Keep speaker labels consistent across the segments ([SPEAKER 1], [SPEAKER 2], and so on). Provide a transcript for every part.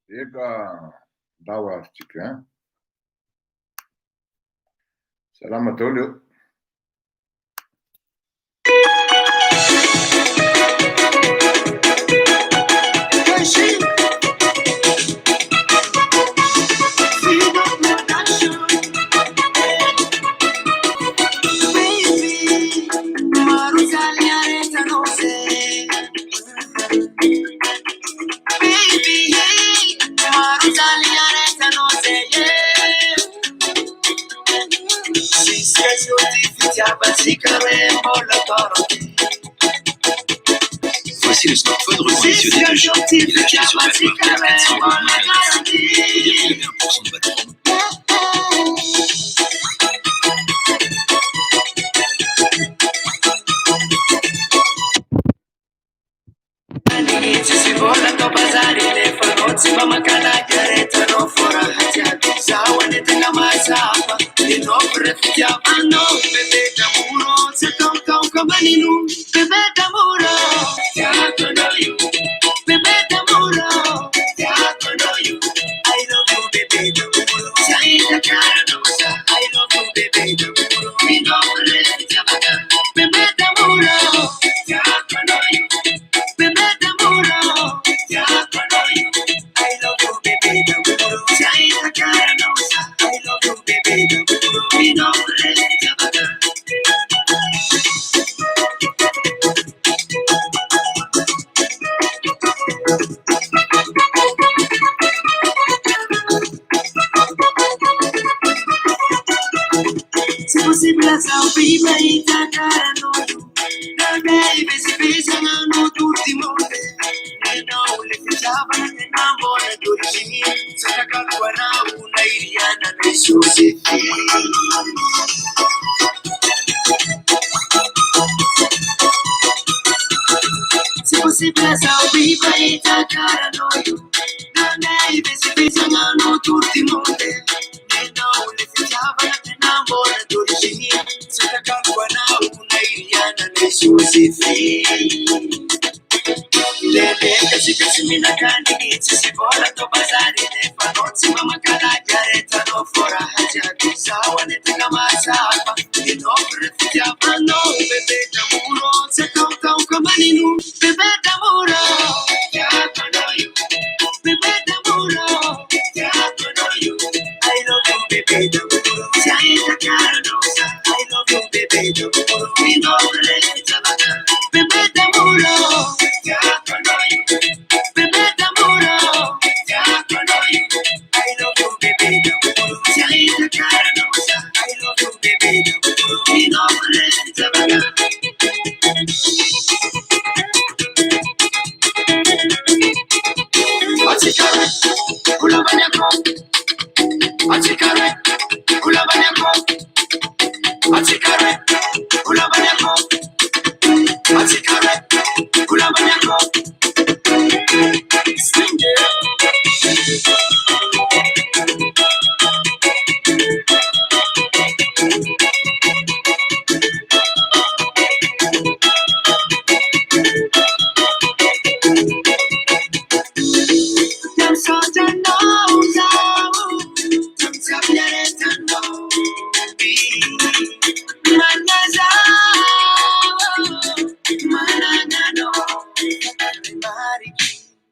[SPEAKER 1] Eka, dawa artika. Salama Tolio.
[SPEAKER 2] Voici le smartphone reconditionné de Jean. Il agit sur la marque 400 et 1% de batterie.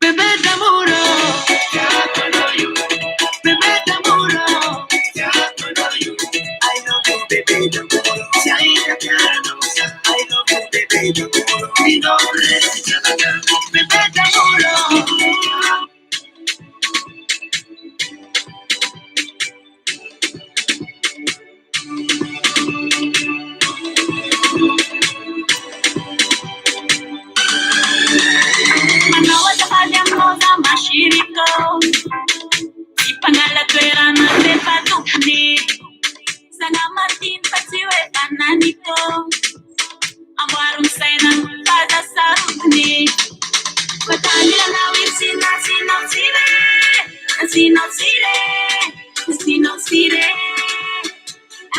[SPEAKER 3] Bebé de amor. toerana rehefa tompony Sanamartin fa tsy hoe fananito amboariny saina fahazasarotiny Fatanilana hoe sinao sire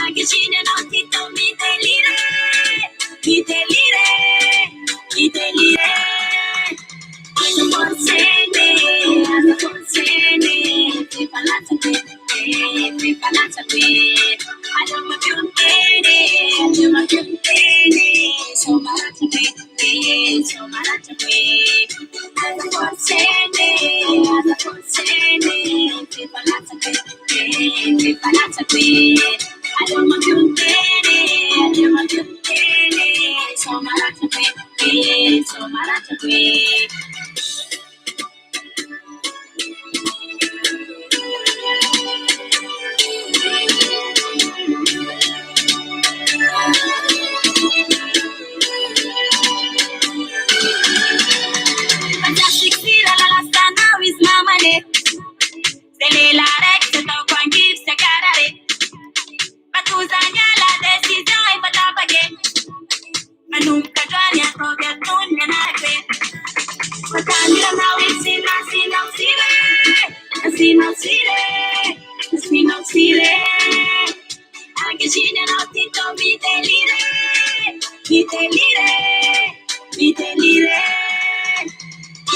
[SPEAKER 3] Anche non ti mi delire Alla consene, ti palazza qui Alla ma più bene, insomma razza qui Alla consene, ti palazza qui Alla ma più bene, insomma razza qui Fantastic sira la lasana is mamane Sele la rex to kwangif se karare Patuzanya la decisione patapage Manunca giania propria tunya nave Fatania na wisina sire Anche cine notti to mi delire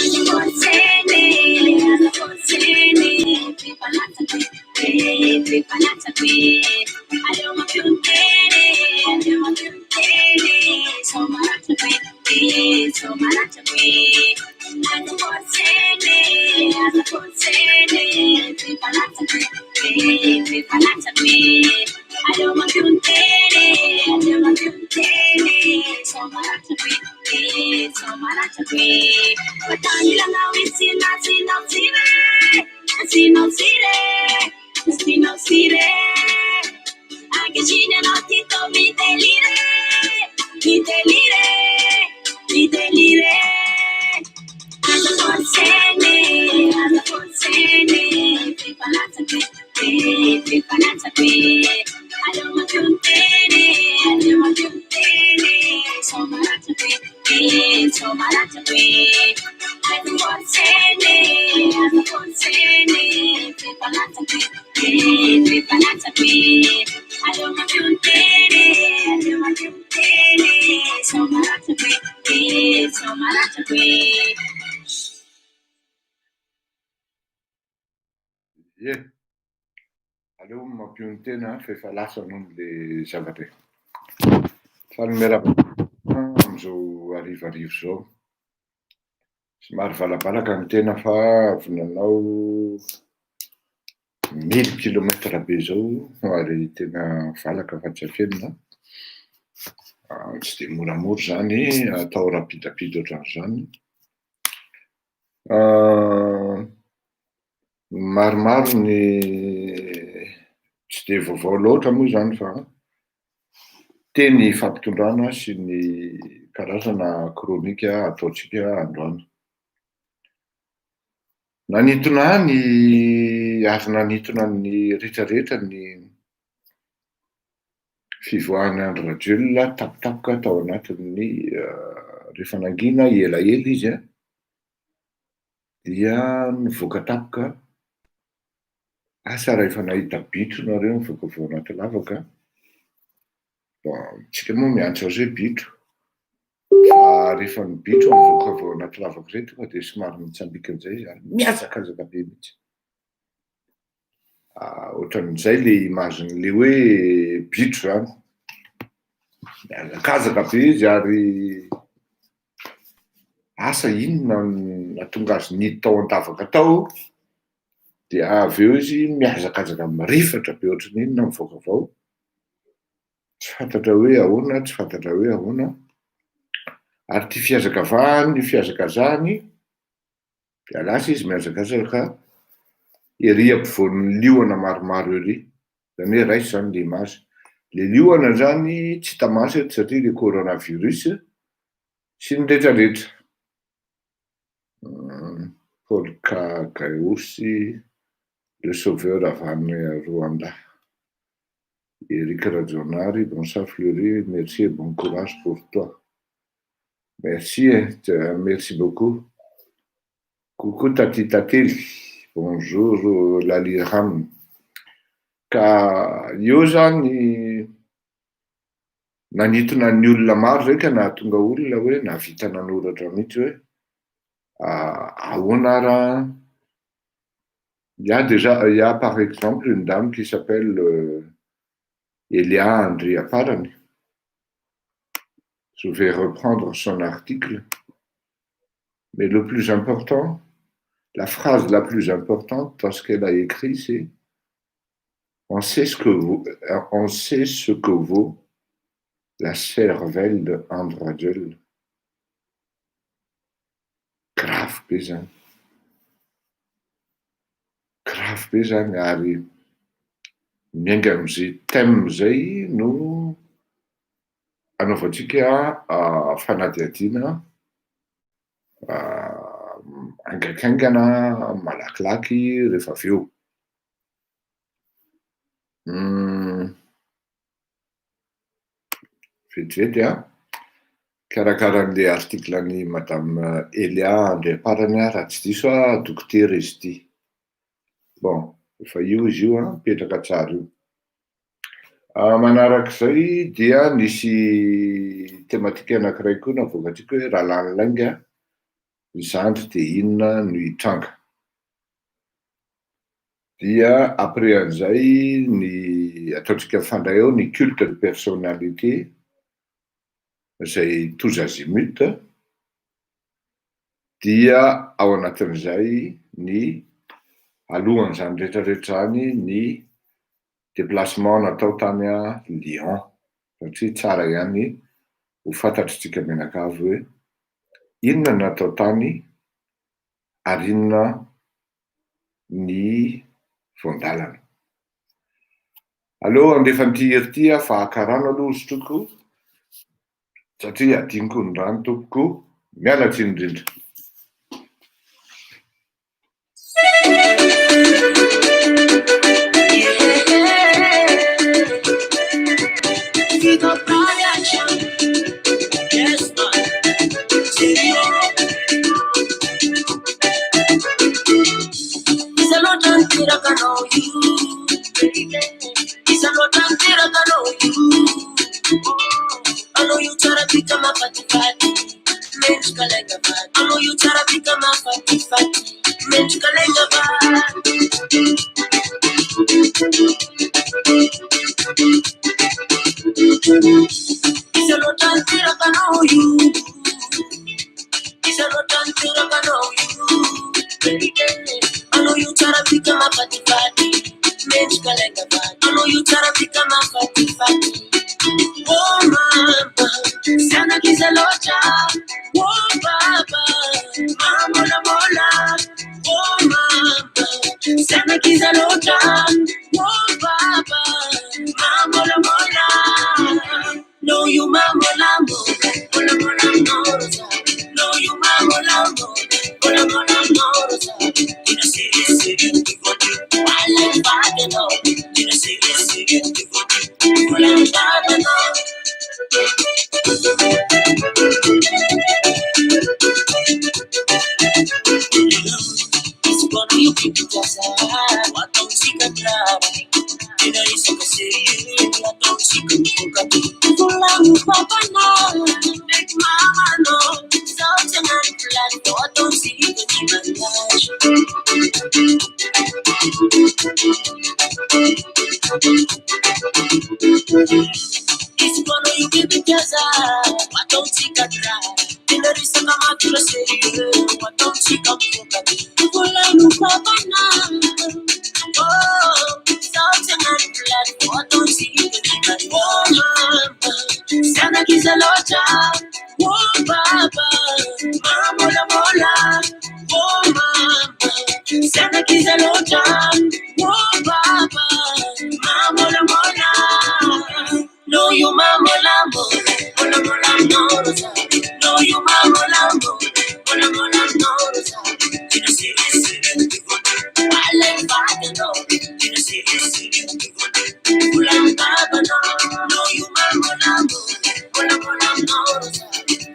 [SPEAKER 3] Alla consene, ti palazza qui Alla ma più bene, insomma razza qui Alla consene, ti palazza qui Alla ma più bene, insomma razza qui Fatania na wisina sire Anche cine notti to mi delire Alla consene, ti palazza qui Alla ma più bene, insomma razza qui Alla consene, ti palazza qui Alla ma più bene, insomma razza qui
[SPEAKER 1] Yeah. Aleo mampiony tena fa efa lasa noho le zavatra fa ny miaraka am'izao arivarivo zao somary valabalaka ny tena fa avy nanao 1000 kilomètre be zao ary tena valaka fa tsy afenina tsy de moramora zany atao rapidapida ohatran'izany maromaro ny tsy de vaovao loatra moa zany fa teny fampitondrana sy ny karazana kronika ataotsika androany nanitona ny azo nanitona ny rehetrarehetra ny fivoahana Andry Rajoelina tapitapoka tao anatin'ny rehefa nangina elaela izy dia nivoaka tapoka asa rehefa nahita bitro nareo mivoaka avy ao anaty lavaka tsika moa miantso azy hoe bitro fa rehefa ny bitro mivoaka avy ao anaty lavaka zay tonga de somary mitsambika an'izay zany miazakazaka be mihitsy ohatran'izay le imageny le hoe bitro zany miazakazaka be izy ary asa inona nahatonga azy niditra tao an-davaka tao dia avy eo izy miazakazaka mirifatra be ohatran'ny inona mivoaka avao tsy fantatra hoe ahoana ary ty fiazakavahany ny fiazakazahany dia lasa izy miazakazaka ery ampovoan'ny liona maromaro ery zany hoe raisy zany le image le liona zany tsy tamasy eto satria le coronavirus sy ny rehetrarehetra Paul Kagayosy le sauveur avy any Rwanda. Eric Radjonary, bonsoir Fleury, merci et bon courage pour toi. Merci, merci beaucoup. Coucou Tati Tatil, bonjour Lali Ram. Ka io zany nanitona ny olona maro zay ka nahatonga olona hoe nahavita nanoratra mihitsy hoe ahoana raha. Il y a par exemple une dame qui s'appelle Elia Andrea Parani. Je vais reprendre son article. Mais le plus important, la phrase la plus importante dans ce qu'elle a écrit, c'est on sait ce que vaut la cervelle de Andradjel. Grave pesant. Grave pesant ary miainga am'izay thème zay no anaovantsika fanadihadiana angaikaingana malakilaky rehefa avy eo. Vetivety karakaran'le artiklan'i Madame Elia Andriaparany raha tsy diso dokotera izy ity. Bon, efa io izy io mipetraka tsara io. Manarak'izay dia nisy tematika anankiray koa navoakatsika hoe raha lany lainga ny zandry dia inona no hitranga. Dia après an'izay ny ataontsika mifandray eo ny culte de personnalité izay tous azimuts, dia ao anatin'izay ny alohan'izany rehetrarehetra zany ny déplacement natao tany Lyon, satria tsara ihany ho fantatritsika mianakavy hoe inona natao tany ary inona ny voandalana. Allo andefan'ity hery ity fa akarano aloha izy toko satria adiniko ny rano tompoko, miala tsiny indrindra.
[SPEAKER 2] I know you try to become a fatty fatty. Mensch kalenga bad. I know you try to become a fatty fatty. Mensch kalenga bad. It's a lot until I know you. It's a lot until I know you. I know you try to become a fatty fatty. Mensch kalenga bad. I know you try to become a fatty fatty. Oh mama, sana kizalocha. Oh baba, mama la mola. Oh mama, sana kizalocha. Oh baba, mama la mola. No you mama la mola, mola mola mola. No you mama la mola, mola mola mola. You know see before you, I like bad enough. You know see before you, I like bad enough. Quando io più casa, ma non si cadrà. E da isso che sei, ma non si cadrà. Con la mia papà no, big mama no. So tonight, blood, no, don't see the it's quando io più casa, ma non si cadrà. E da isso kama kila sei, ma non si cadrà. Con la mia papà no. Oh, so tonight, blood, no, don't see the oh mama, sana kizalocha. Oh baba, mama la mola. Oh mama, sana kizalocha. Oh baba, mama la mola. No you mama la mola, mola mola mola. No you mama la mola, mola mola mola. You know see, I like bad enough. No, you mambo lambo. Bola bola morosa.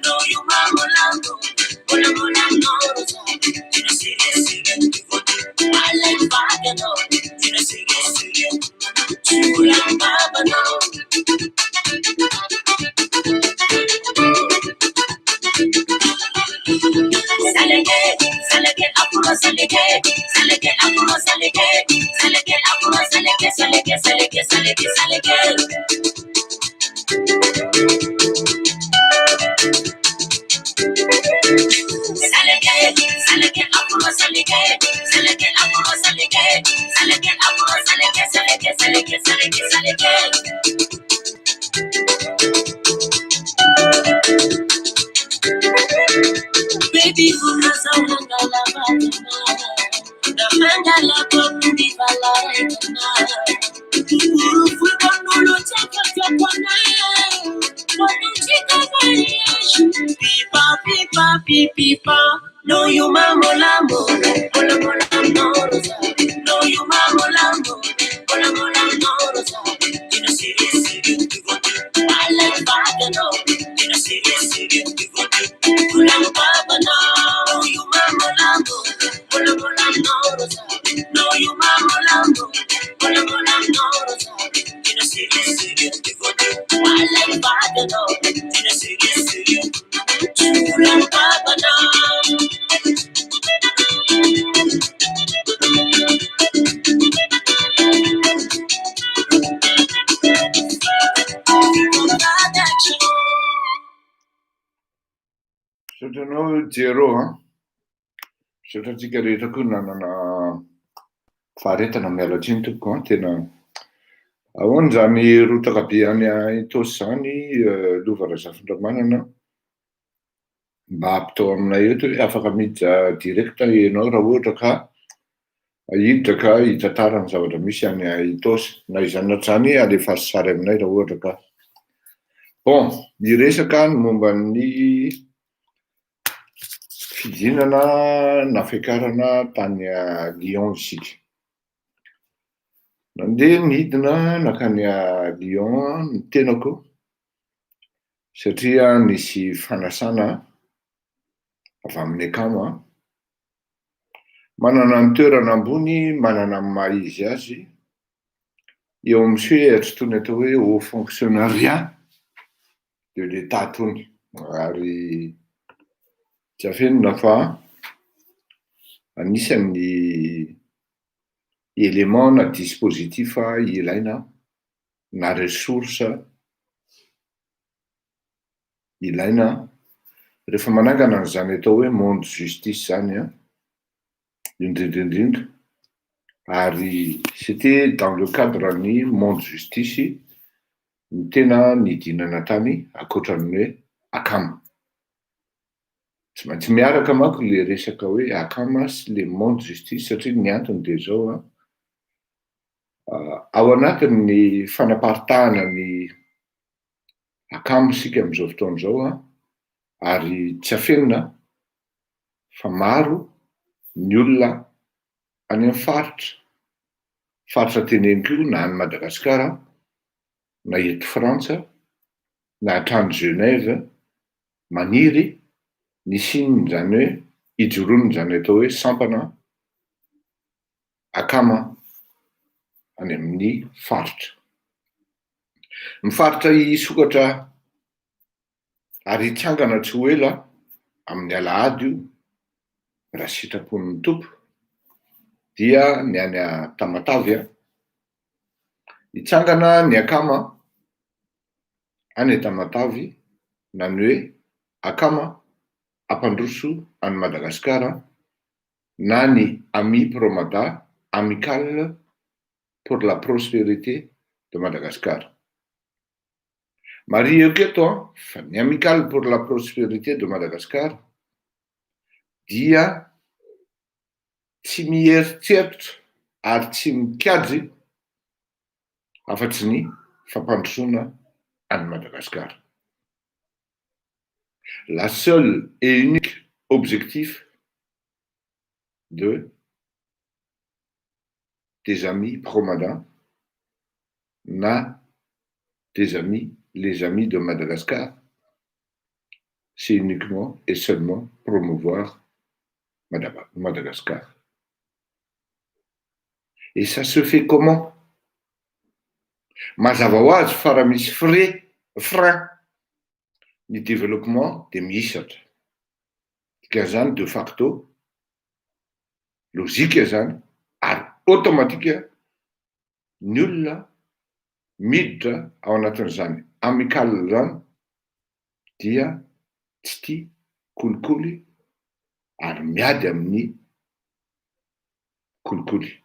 [SPEAKER 2] No, you mambo lambo. Bola bola morosa. You know, serious. I like Bagano. You know, serious. Chula baba no. Saleke, apuro saleke. Baby, unasa mangala na mangala kondi valaitana. Urufu konulo chaka chakwana. Konu chika variation. Pipa. No, you mambo lambo. Bola bola morosa. No, you mambo lambo. Bola bola morosa. You know, serious. I like Bagano. You know, serious. Pulang baba no, you mambo lambo. Bola bola morosa. No, you mambo lambo. Bola bola morosa. You know, serious. I like Bagano. You know, serious. Pulang baba no.
[SPEAKER 1] Sotrano zero, sotratsika rehetra koa nanana faharetana miala tsiny tompoko tena ahoana zany rotaka be any Itosy zany lova Razafindriamanana mba ampitao aminay eto hoe afaka miditra direkta ianao raha ohatra ka hiditra ka hitantara ny zavatra misy any Itosy na izany na trany alefaso sary aminay raha ohatra ka. Bon, ny resaka ny momba ny fidinana na fiakarana tany Lyon isika. Nandeha nidina nakany Lyon ny tenako satria nisy fanasana avy amin'ny akamo. Manana ny toerana ambony, manana ny maha izy azy. Eo amin'ny hatsotoana atao hoe haut fonctionnariat de l'État tony. Ary tsy afenina fa anisan'ny élément na dispositif ilaina na ressource ilaina rehefa manangana an'izany atao hoe monde justice zany indrindrindrindra. Ary c'était dans le cadre ny monde justice ny tena nidinana tany akoatran'ny hoe akamo. Tsy maintsy miaraka manko le resaka hoe akama sy le monde justice satria ny antony dia zao ao anatin'ny fanaparitahana ny akamo sika amin'izao fotoana izao ary tsy afenina fa maro ny olona any amin'ny faritra teneniko na any Madagasikara na eto Frantsa na hatrany Genève maniry ny sininy zany hoe hijoronony zany atao hoe sampana akama any amin'ny faritra. Ny faritra hisokatra ary hitsangana tsy ho ela amin'ny alahady io raha sitrapon'ny tompo dia ny any Tamatavy hitsangana ny akama any Tamatavy na ny hoe akama ampandroso any Madagasikara na ny Ami Promada, Amicale pour la prospérité de Madagascar. Maria keto fa ny Amicale pour la prospérité de Madagascar dia tsy mieritseritra ary tsy mikajy afatsy ny fampandrosoana any Madagascar. La seule et unique objectif de des amis promadins na des amis, les amis de Madagascar. C'est uniquement et seulement promouvoir Madagascar. Et ça se fait comment? Mazava ho azy fa raha misy frein ny développement dia mihisatra. Dikan'izany de facto, lozika zany, ary automatika ny olona miditra ao anatin'izany amical zany dia tsy tia kolikoly ary miady amin'ny kolikoly,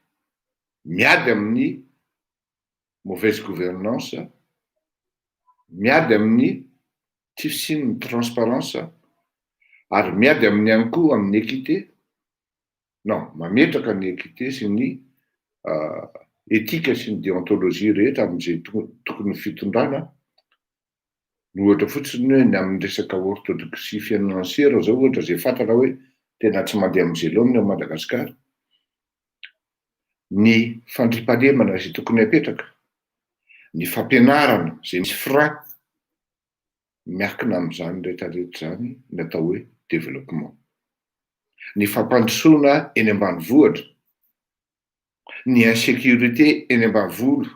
[SPEAKER 1] miady amin'ny mauvaise gouvernance, miady amin'ny tsy fisian'ny transparence, ary miady amin'ny ihany koa amin'ny équité. Non, mametraka ny équité sy ny éthique sy ny déontologie rehetra amin'izay tokony fitondrana. No ohatra fotsiny hoe ny amin'ny resaka orthodoxie financière zao ohatra zay fantatra hoe tena tsy mandeha amin'izay loha ao Madagasikara. Ny fandriampahalemana zay tokony hapetraka, ny fampianarana zay misy frein miankina amin'izany rehetrarehetra zany natao hoe développement. Ny fampandrosoana eny ambanivohitra, ny insécurité eny ambanivohitra,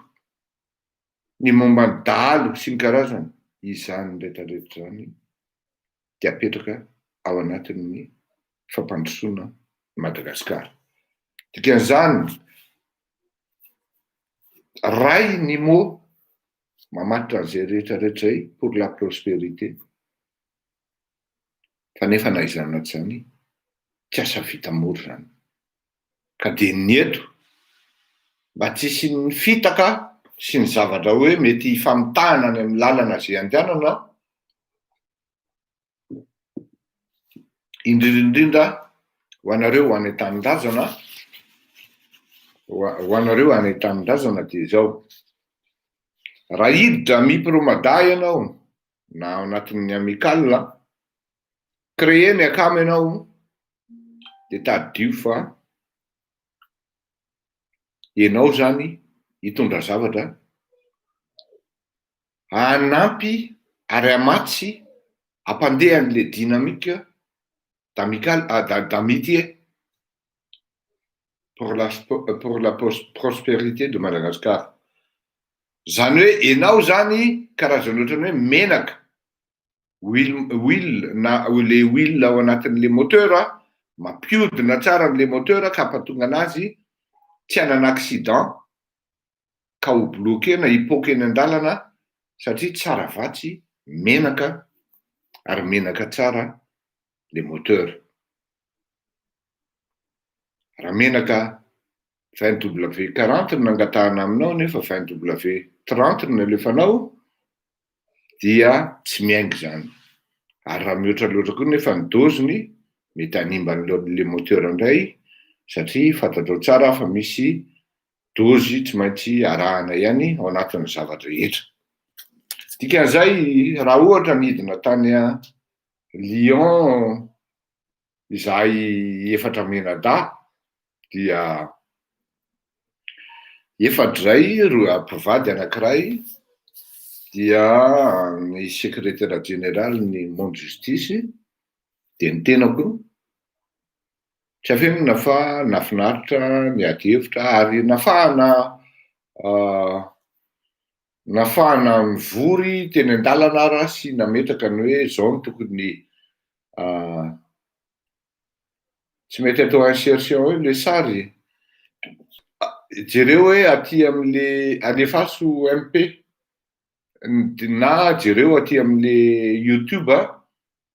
[SPEAKER 1] ny momba ny dahalo sy ny karazany, izany rehetrarehetra zany dia apetraka ao anatin'ny fampandrosoana Madagasikara. Dikan'izany, ray ny mot mamatotra an'izay rehetrarehetra zay pour la prospérité. Fa nefa na izany tsy zany, tsy asa vita mora zany. Ka dia ny eto mba tsy hisy ny fitaka sy ny zavatra hoe mety hifamitahana any amin'ny lalana zay andehanana, indrindra ho anareo ho any an-tanindrazana, ho anareo any an-tanindrazana dia zao: raha hiditra mipromada ianao na ao anatin'ny amical, créer ny akamo ianao dia tadidio fa ianao zany hitondra zavatra hanampy ary hamatsy hampandeha an'le dynamique d'amitié pour la prospérité de Madagascar. Zany hoe ianao zany karazana ohatrany hoe menaka huile na le huile ao anatin'le moteur, mampiodina tsara an'le moteur ka hampatonga anazy tsy hanana accident ka ho bloqué na hipoaka eny an-dalana, satria tsara vatsy menaka ary menaka tsara le moteur. Raha menaka 20W40 no nangatahana aminao nefa 20W30 no alefanao dia tsy miaingo zany. Ary raha mihoatra loatra koa nefa ny doziny mety hanimba le moteur indray, satria fantatrao tsara fa misy dozy tsy maintsy arahana ihany ao anatin'ny zavatra rehetra. Dikan'izay, raha ohatra midina tany Lyon izahay efatra menada dia efatra zay, roa mpivady anankiray, dia ny secrétaire général ny Monde Justice, dia ny tenako tsy afenina fa nafinaritra niady hevitra ary nafahana mivory teny an-dalana raha sy nametraka ny hoe zao no tokony tsy mety atao insertion hoe le sary. Jereo hoe aty amin'le alefaso MP na jereo aty amin'le YouTube,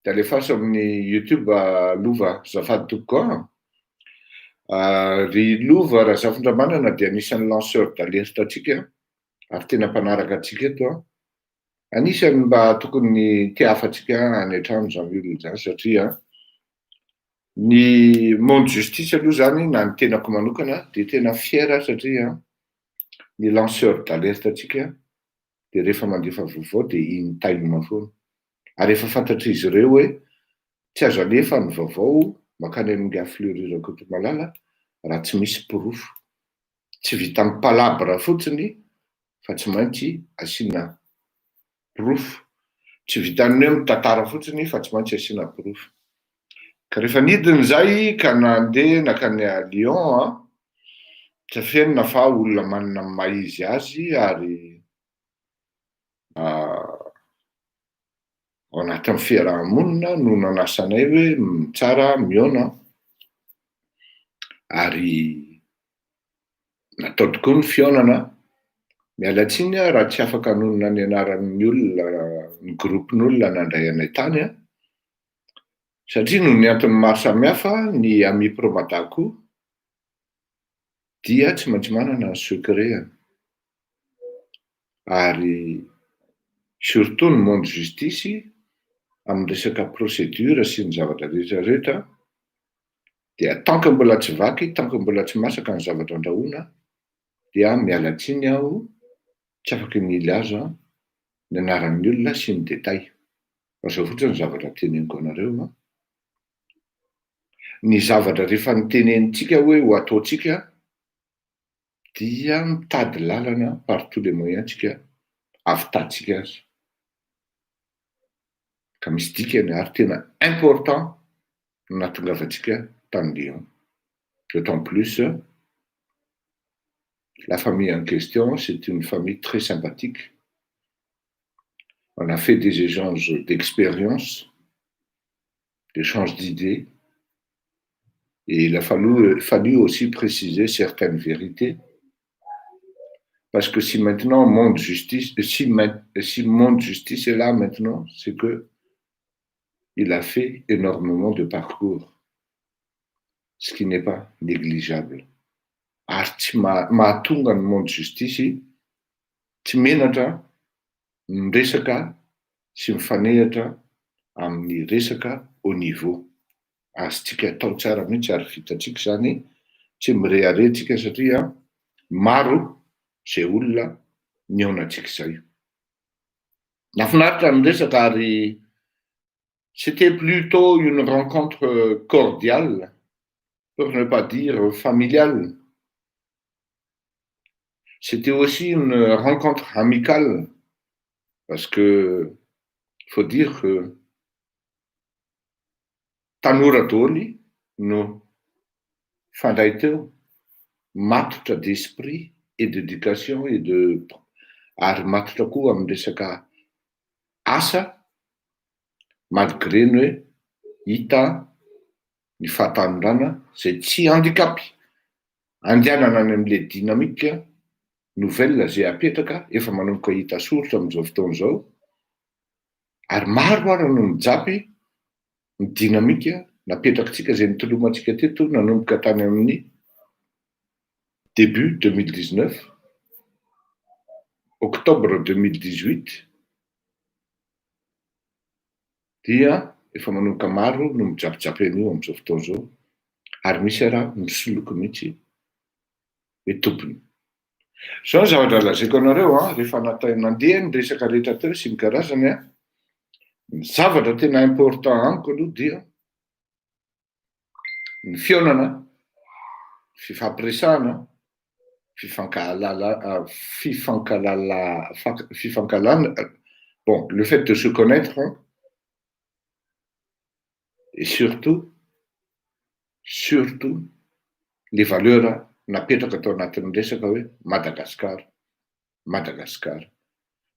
[SPEAKER 1] dia alefaso amin'ny YouTube Lova Zafady Tokogao. Ry Lova Razafindramana dia anisan'ny lanceur d'alerte atsika ary tena mpanaraka atsika eto. Anisany mba tokony tiafatsika any an-trano zany olona zany, satria ny Monde Justice aloha zany na ny tenako manokana dia tena fier satria ny lanceur d'alerte atsika dia rehefa mandefa vaovao dia in time foana. Ary efa fantatry izy ireo hoe tsy azo alefa ny vaovao makany amin'ny afflueurira Kotomalala raha tsy misy proof. tsy vita amin'ny palabra fotsiny fa tsy maintsy asiana porofo, tsy vitan'ny hoe mitantara fotsiny fa tsy maintsy asiana porofo. Ka rehefa nidiny zay ka nandeha nakany a Lyon tsy fenina fa olona manana ny maha izy azy ary ao anatin'ny fiarahamonina no nanasanay hoe tsara mihaona ary natao tokoa ny fihaonana. Mialatsiny raha tsy afaka hanonona ny anaran'ny olona ny gropin'olona nandray anay tany satria noho ny antony maro samihafa ny ami Promadako dia tsy maintsy manana ny secret ary surtout ny monde justice amin'ny resaka procédure sy ny zavatra rehetrarehetra dia tant que mbola tsy vaky, tant que mbola tsy masaka ny zavatra andrahoana dia mialatsiny aho tsy afaka milaza ny anaran'ny olona sy ny détail. Fa zao fotsiny ny zavatra teneniko anareo ny zavatra rehefa nitenenitsika hoe ho ataotsika dia mitady lalana par tous les moyens tsika avitatsika azy. Ka misy dikany ary tena important nahatongavantsika tany Lyon. D'autant plus la famille en question, c'est une famille très sympathique. On a fait des échanges d'expériences, d'échanges d'idées, et il a fallu aussi préciser certaines vérités. Parce que si maintenant monde justice, si monde justice est là maintenant, c'est que il a fait énormément de parcours, ce qui n'est pas négligeable. Ary tsy mahatonga ny monde justice tsy menatra ny resaka sy mifanehatra amin'ny resaka au niveau. Azontsika atao tsara mihitsy ary vitatsika zany tsy mireharetsika satria maro zay olona nihaonantsika izay. Nafinaritra ny resaka ary c'était plutôt une rencontre cordiale, pour ne pas dire familiale. C'était aussi une rencontre amicale, parce que faut dire que tanora daholo no fandray teo, matotra d'esprit et d'éducation et de ary matotra koa amin'ny resaka asa, malgré ny hoe hita ny fahatanorana zay tsy handicapy andehanana any amin'le dynamique nouvelle zay apetraka efa manomboka hita soritra amin'izao fotoana izao ary maro ary no mijapy ny dynamique napetrakantsika zay nitolomantsika teto nanomboka tany amin'ny début 2019, octobre 2018 dia efa manomboka maro no mijapijapy an'io amin'izao fotoana izao ary misy raha misoloky mihitsy hoe tompony. Zao ny zavatra lazaiko anareo rehefa nandeha ny resaka rehetra teo sy ny karazany ny zavatra tena important amiko aloha dia ny fihaonana, fifampiresahana, fifankalana, bon, le fait de se connaître et surtout les valeurs napetraka tao anatin'ny resaka hoe Madagascar.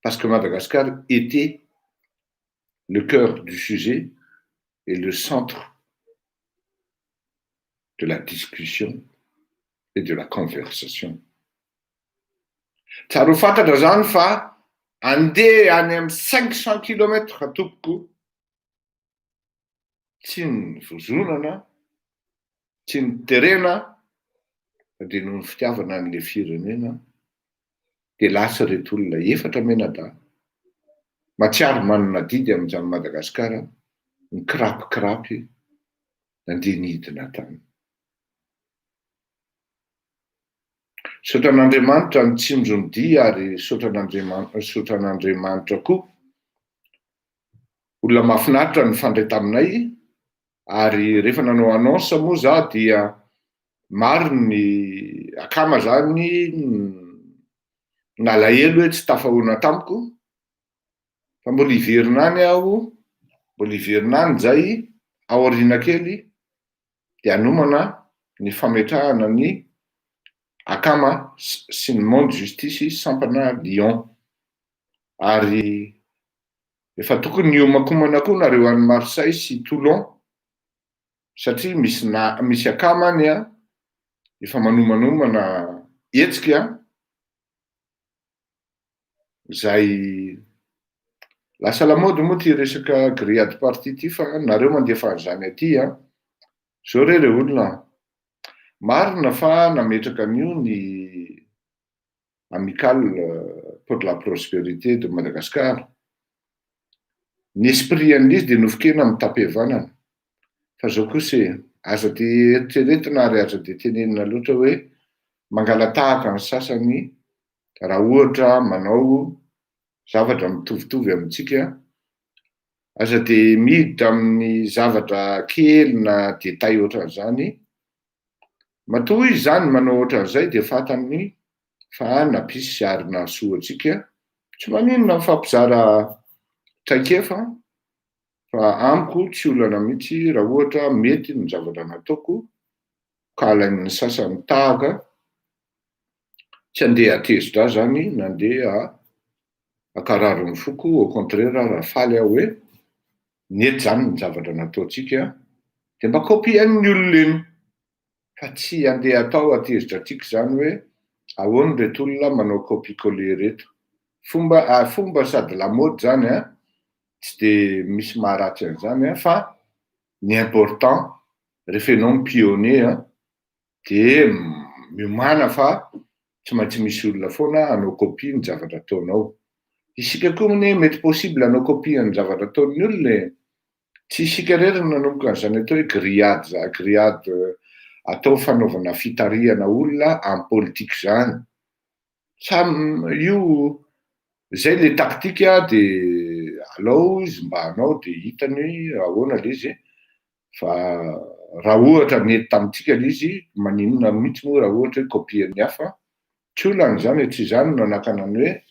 [SPEAKER 1] Parce que Madagascar était le cœur du sujet et le centre de la discussion et de la conversation. Tsara ho fantatra zany fa andeha any amin'ny 500 km tompoko, tsy ny vozonana, tsy ny terena, dia noho ny fitiavana an'le firenena dia lasa reto olona efatra menada matsiaro manana didy amin'izany Madagasikara ny kirapikirapy nandeha nidina tany. Sotran'Andriamanitra ny tsinjony dia ary sotran'Andriamanitra koa olona mahafinaritra ny fandray taminay ary rehefa nanao annonce moa za dia maro ny akama zany nalahelo hoe tsy tafahoana tamiko fa mbola iverina any aho, mbola iverina any zay aoriana kely de anomana ny fametrahana ny akama sy ny monde justice sampana Lyon. Ary efa tokony niomakomana koa nareo any Marseille sy Toulon satria misy akama any efa manomanomana hetsika zay lasa lamody moa ty resaka grillade partie ty fa nareo mandefa an'izany aty zao re olona marina fa nametraka an'io ny amicale pour la prospérité de Madagascar. Ny esprit an'izy de nofokena mitapevanana fa zao kosa aza de eritreretina ary aza de tenenina loatra hoe mangalatahaka ny sasany raha ohatra manao zavatra mitovitovy amintsika, aza de miditra amin'ny zavatra kely na détail ohatran'izany, matoa izy zany manao ohatran'izay de fatany fa napisy sy ary nahasoa antsika, tsy maninona mifampizara traikefa fa amiko tsy olana mihitsy raha ohatra mety ny zavatra nataoko ka alain'ny sasany tahaka tsy andeha atezitra zany nandeha akararo ny foko, au contraire raha faly aho hoe nety zany ny zavatra nataontsika de mba kopian'ny olona eny fa tsy andeha atao atezitra atsika zany hoe ahoany reto olona manao copie-coller reto. Fomba sady lamody zany tsy de misy maharatsy an'izany fa ny important rehefa ianao mipionner de miomana fa tsy maintsy misy olona foana hanao copie ny zavatra ataonao. Isika koa mone mety possible hanao copie ny zavatra ataon'ny olona, tsy isika rery nanomboka an'izany atao hoe grillade atao fanaovana fitariana olona amin'ny politika zany. Io zay le taktika de alao izy mba hanao de hitany ahoana le izy fa raha ohatra mety tamintsika le izy maninona mihitsy moa raha ohatra hoe copie ny hafa, tsy olana zany tsy zany no anakanany hoe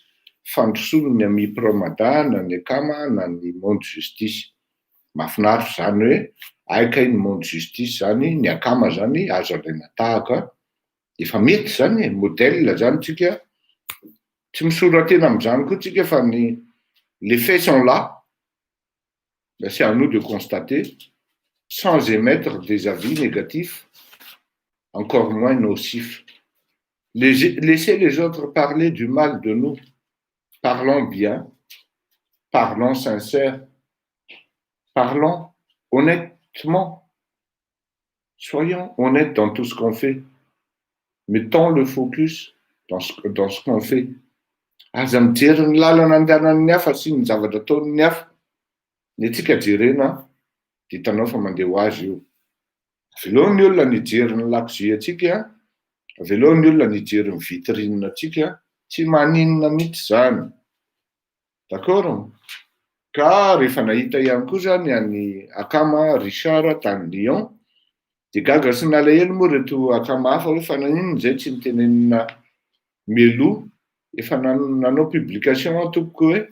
[SPEAKER 1] fandroson'ny ami Promada na ny akama na ny monde justice. Mahafinaritra zany hoe aika ny monde justice zany, ny akama zany azo alaina tahaka, efa mety zany modèle zany tsika, tsy misoratena amin'izany koa tsika fa les faits sont là, c'est à nous de constater sans émettre des avis négatifs, encore moins nocifs. Laissez les autres parler du mal de nous. Parlons bien, parlons sincère, parlons honnêtement. Soyons honnêtes dans tout ce qu'on fait. Mettons le focus dans ce qu'on fait. Aza mijery ny lalana andehanan'ny hafa sy ny zavatra ataon'ny hafa. Ny atsika jerena de hitanao fa mandeha ho azy io. Aveloa ny olona nijery ny lakozia atsika, aveloa ny olona nijery ny vitrine atsika, tsy maninona mihitsy zany. D'accord? Ka rehefa nahita ihany koa zany any akama Richard tany Lyon, de gaga sy nalahelo moa reto akama hafa hoe fa naninona zay tsy nitenenina Melo, efa nanao publication atoko hoe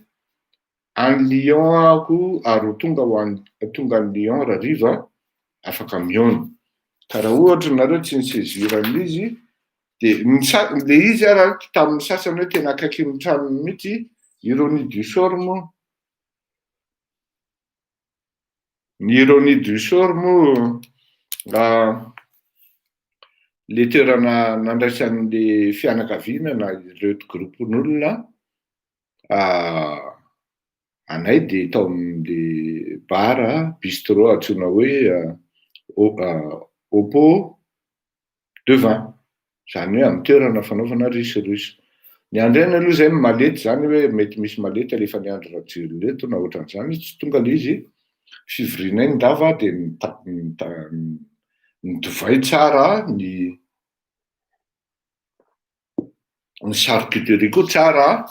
[SPEAKER 1] any Lyon ako ary tonga any Lyon rariva afaka miona. Ka raha ohatra nareo tsy niseziran'izy de le izy raha tamin'ny sasany hoe tena akaiky ny tranony mihitsy, ironie du sort moa. Ny ironie du sort moa le toerana nandraisan'le fianakaviana na ireo groupin'olona anay de tao amin'le bar bistrot antsoina hoe Opo de vin, zany hoe amin'ny toerana fanaovana risirosy. Ny andro eny aloha zay malety zany hoe mety misy malety alefa ny andro rajiro leto na ohatran'izany, tsy tonga le izy fivoriana iny dava de nidovay tsara ny charcuterie koa tsara,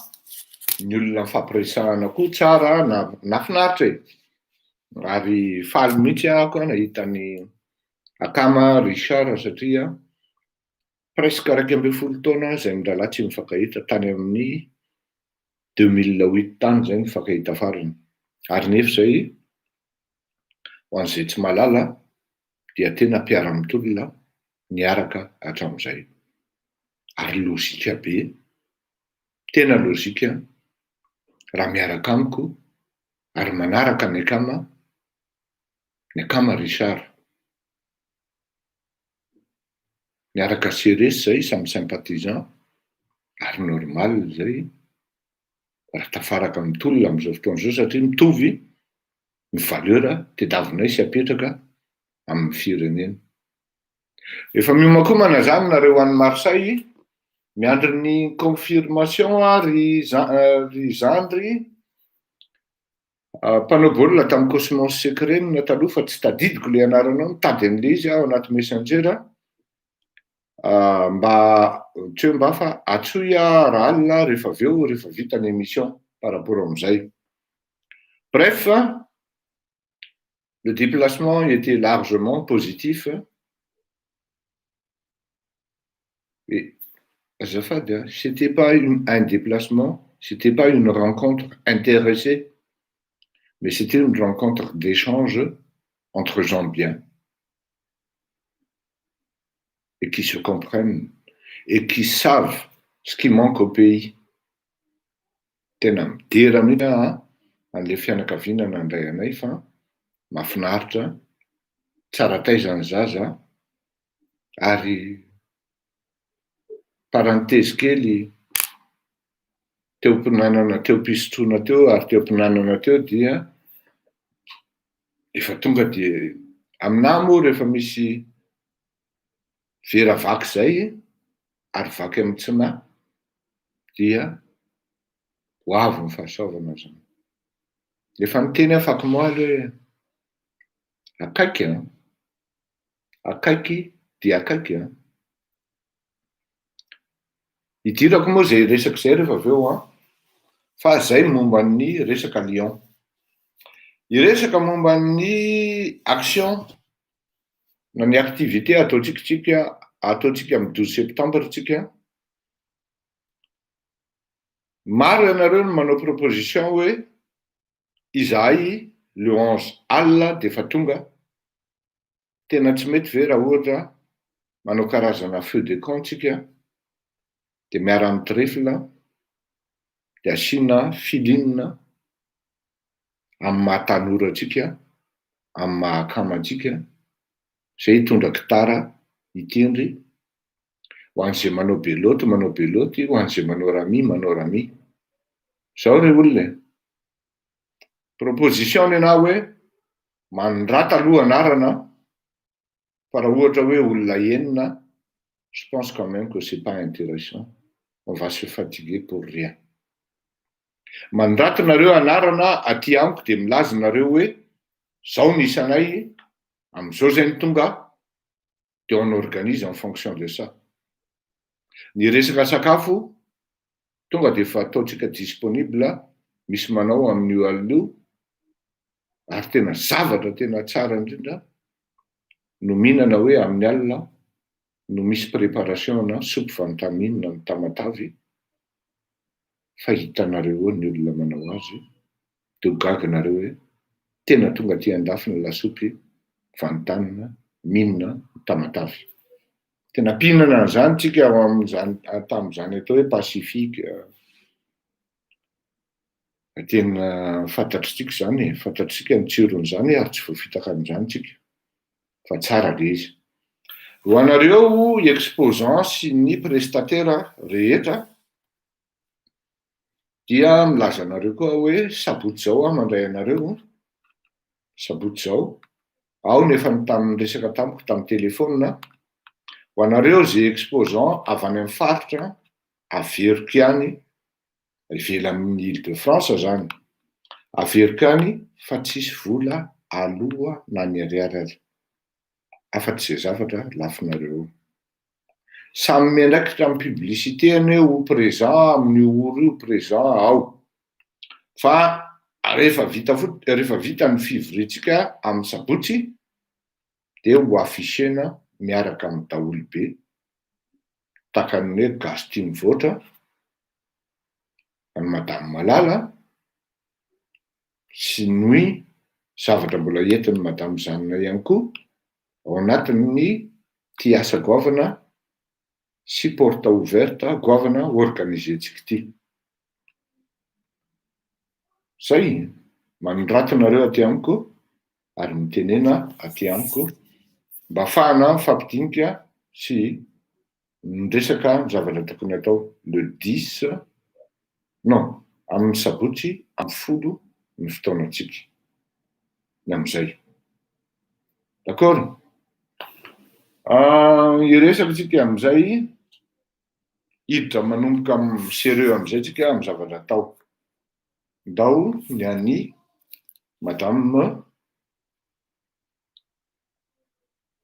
[SPEAKER 1] ny olona mifampiresahana koa tsara, nafinaritra e. Ary faly mihitsy ahako nahita ny akama Richard satria presque 12 taona zay mirahalahy tsy mifankahita tany amin'ny 2008 tany zay mifankahita farany. Ary nefa zay ho an'izay tsy malala dia tena mpiara-mitolona niaraka hatramin'izay. Ary lozika be, tena lozika raha miaraka amiko ary manaraka ny akama Richard. Miaraka seresy zay samy sympathisant ary normal zay raha tafaraka mitolona amin'izao fotoana izao satria mitovy ny valeur tediavinay sy apetraka amin'ny firenena. Efa miomakomana zany nareo any Marseille miandry ny confirmation ry Zandry mpanao baolina tamin'ny Cosmos Secret taloha fa tsy tadidiko le anaranao, mitady an'le izy aho anaty messenger mba tsy hoe mba fa atsoy raha alina rehefa aveo rehefa vita ny émission par rapport amin'izay. Bref, le déplacement était largement positif. Et c'était pas un déplacement, c'était pas une rencontre intéressée, mais c'était une rencontre d'échange entre gens bien et qui se comprennent et qui savent ce qui manque au pays. Tena midera mihitsy an'le fianakaviana nandray anay fa mahafinaritra, tsara taizany zaza ary parenthèse kely teo mpisotroana teo ary teo mpinanana teo dia efa tonga dia aminahy moa rehefa misy vera vaky zay ary vaky amin'ny tsinahy dia ho avy ny fahasoavana zany. Efa niteny afaka moaly hoe akaiky dia akaiky. Idirako moa zay resaka zay rehefa aveo fa zay momba ny resaka Lyon. Iresaka momba ny action na ny activité ataontsika amin'ny 12 septembre tsika. Maro ianareo no manao proposition hoe izahay le 11 alina dia efa tonga. Tena tsy mety ve raha ohatra manao karazana feu de camp tsika dia miara amin'ny trèfle dia asiana filinina amin'ny mahatanora atsika, amin'ny mahakama atsika, zay hitondra gitara hitendry, ho an'izay manao beloty, ho an'izay manao rami. Zao re olona. Proposition nena hoe manondrata aloha anarana fa raha ohatra hoe olona enina, je pense quand même que c'est pas intéressant. On va se fatiguer pour rien. Manondrata nareo anarana aty amiko dia milaza nareo hoe zao ny isanay amin'izao zay ny tonga dia on organise en fonction de ça. Ny resaka sakafo tonga dia efa ataontsika disponible, misy manao amin'io alina ary tena zavatra tena tsara indrindra no mihinana hoe amin'ny alina no misy préparation na soupe van-tamine na tamatavy. Fa hitanareo ny olona manao azy dia gaganareo hoe tena tonga aty andafy ny lasopy van-tanina minina tamatavy. Tena mpihinana an'izany tsika tamin'izany atao hoe Pacifique. Tena fantatritsika zany, fantatritsika ny tsiron'izany ary tsy voafitaka amin'izany tsika fa tsara le izy. Ho anareo exposant sy ny prestataire rehetra dia milaza anareo koa hoe sabotsy zao mandray anareo. Sabotsy zao ao nefa resaka tamiko tamin'ny telefona. Ho anareo zay exposant avy any amin'ny faritra averiko ihany, ivela amin'ny Île-de-France zany, averiko ihany fa tsisy vola aloha na ny ariary afa-tsy zay zavatra lafinareo. Samy miandraikitra amin'ny publicité aneo ho présent amin'io oro io présent ao. Fa rehefa vita ny fivorintsika amin'ny sabotsy dia ho affichena miaraka amin'ny daholo be tahaka ny hoe gasy tia mivoatra any madamo Malala sy ny zavatra mbola entiny madamo Zanona ihany koa ao anatin'ny ty asa goavana sy porte ouverte goavana organisentsika ty. Zay manondrato nareo aty amiko ary mitenena aty amiko mba ahafahana mifampidinika sy miresaka zavatra tokony atao le 10 non amin'ny sabotsy amin'ny folo ny fotoanatsika ny am'izay. D'accord? Iresaka tsika am'izay hiditra manomboka amin'ny sérieux am'izay tsika amin'ny zavatra atao. Ndao ny an'ny madame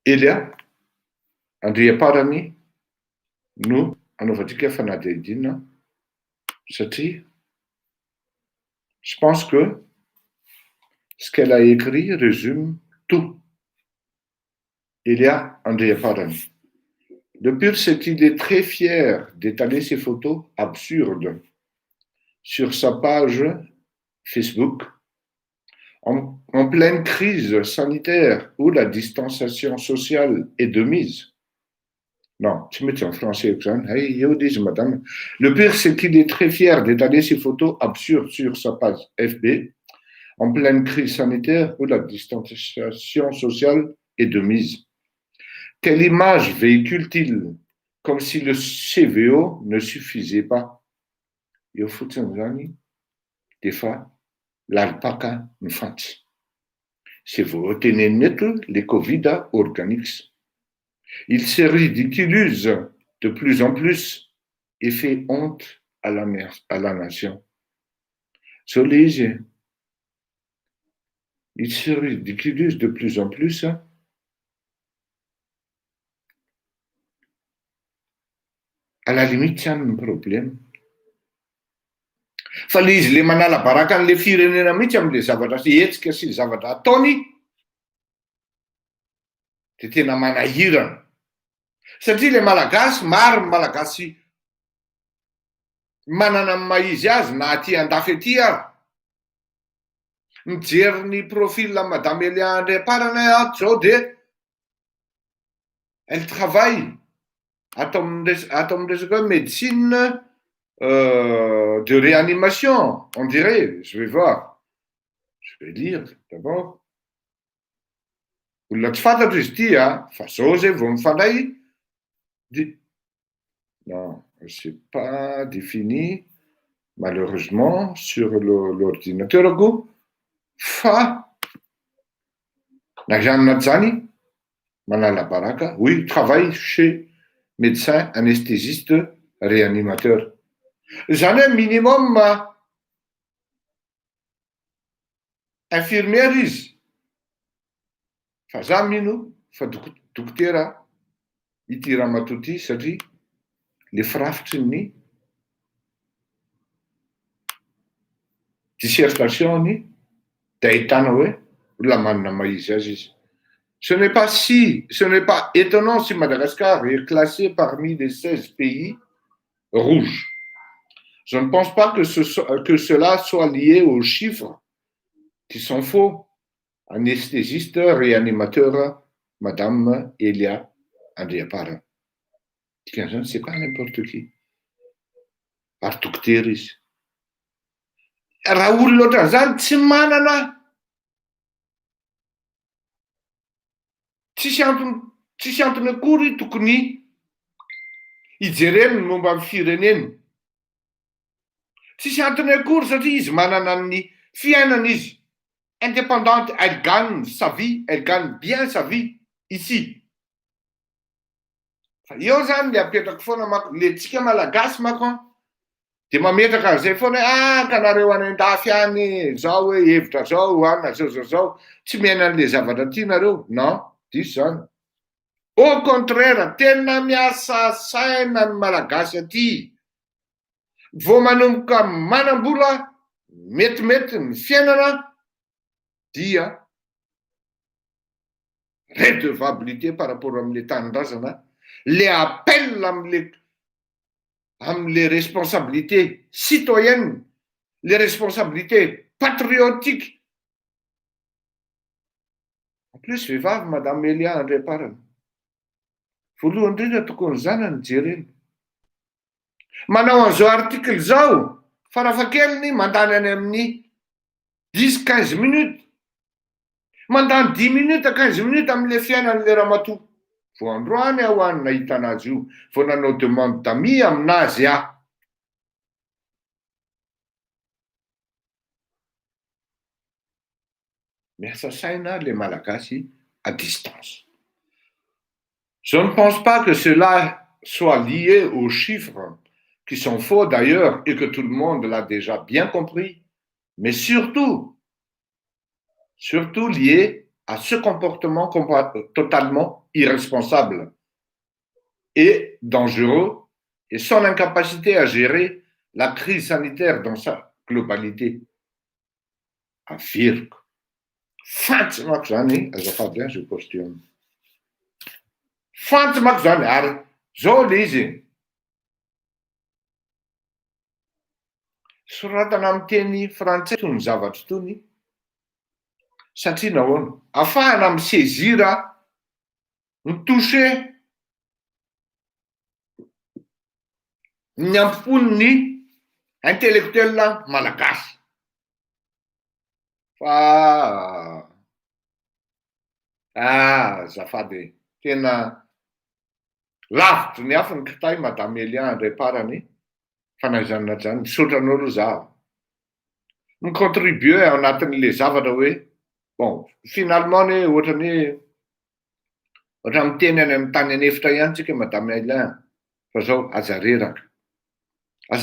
[SPEAKER 1] Elia Andriaparany no anaovantsika fanadihadina satria je pense que ce qu'elle a écrit résume tout. Elia Andriaparany. Le pire, c'est qu'il est très fier d'étaler ses photos absurdes sur sa page Facebook en pleine crise sanitaire où la distanciation sociale est de mise. Non, tu mets en français, hey, yo, dis, madame. Le pire, c'est qu'il est très fier d'étaler ses photos absurdes sur sa page FB en pleine crise sanitaire où la distanciation sociale est de mise. Quelle image véhicule-t-il comme si le CVO ne suffisait pas? Yo fotsiny des fois l'alpaca mifantsy. C'est voateneniny eto les Covid organiques. Il se ridiculise de plus en plus et fait honte à la nation. Soleil, il se ridiculise de plus en plus. À la limite, c'est un problème. Fa le izy le manala baraka an'le firenena mihitsy amin'le zavatra hetsika sy zavatra ataony de tena manahirana. Satria le malagasy, maro ny malagasy manana ny maha-izy azy na aty andafy aty ary. Mijery ny profil madame Elia Andriaparany ato zao de elle travaille atao amin'ny resaka hoe médecine de réanimation, on dirait. Je vais voir. Je vais lire d'abord. Olona tsy fantatro izy ty fa zao zay vao mifandray. Non, c'est pas défini malheureusement sur l'ordinateur go. Fa najanona zany manala baraka. Oui, travaille chez médecin anesthésiste réanimateur. Zany hoe minimum infirmière izy. Fa za mino fa dokotera ity ramatoa ty satria le firafitry ny dissertation-ny de ahitana hoe olona manana maha-izy azy izy. Ce n'est pas étonnant si Madagascar est classé parmi les 16 pays rouges. Je ne pense pas que cela soit lié aux chiffres qui sont faux. Anesthésiste, réanimateur, madame Elia Andriaparany. C'est pas n'importe qui. Ary dokotera izy. Raha olona ohatran'izany tsy manana tsisy antony akory tokony hijereny ny momba amin'ny fireneny. Tsisy antony akory satria izy manana ny fiainana izy. Indépendante, elle gagne sa vie, elle gagne bien sa vie ici. Fa eo zany le apetraka foana mako le tsika malagasy mako de mametraka an'izay foana ka nareo any andafy any zao hoe hevitra zao ana zao tsy miaina an'le zavatra ty nareo. Non, diso zany. Au contraire, tena miasa saina ny malagasy aty. Vao manomboka manam-bola metimety ny fiainana dia redevabilité par rapport am'le tanindrazana, le appel am'le les responsabilités citoyennes, les responsabilités patriotiques. En plus, vehivavy Madame Melia Andriaparana. Voalohany indrindra tokony zanany jerena. Manao an'izao article zao, farafahakeliny mandany any amin'ny 10-15 minutes. Mandany 10 minutes à 15 minutes amin'ilay fiainan'ilay ramatoa. Vao androany aho any nahita anazy io, vao nanao demande d'amis aminazy aho. Miasa saina les malagasy à distance. Je ne pense pas que cela soit lié aux chiffres qui sont faux d'ailleurs et que tout le monde l'a déjà bien compris, mais surtout lié à ce comportement totalement irresponsable et dangereux et son incapacité à gérer la crise sanitaire dans sa globalité. Affirme. Fantsy manko zany azafady an je postune. Fantsy manko zany ary zao le izy soratana amin'ny teny frantsay tony zavatra tony satria nahoana afahana misaisira mitoucher ny ampopon'ny intellectuel malagasy fa azafady tena lavitry ny afo ny kitay Madame Melia Andriaparany fanaizana zany misotran'olo za micontribue ao anatin'le zavatra hoe bon finalement ny ohatrany miteny any amin'ny tany anefitra ihany tsika Madame Melia fa zao aza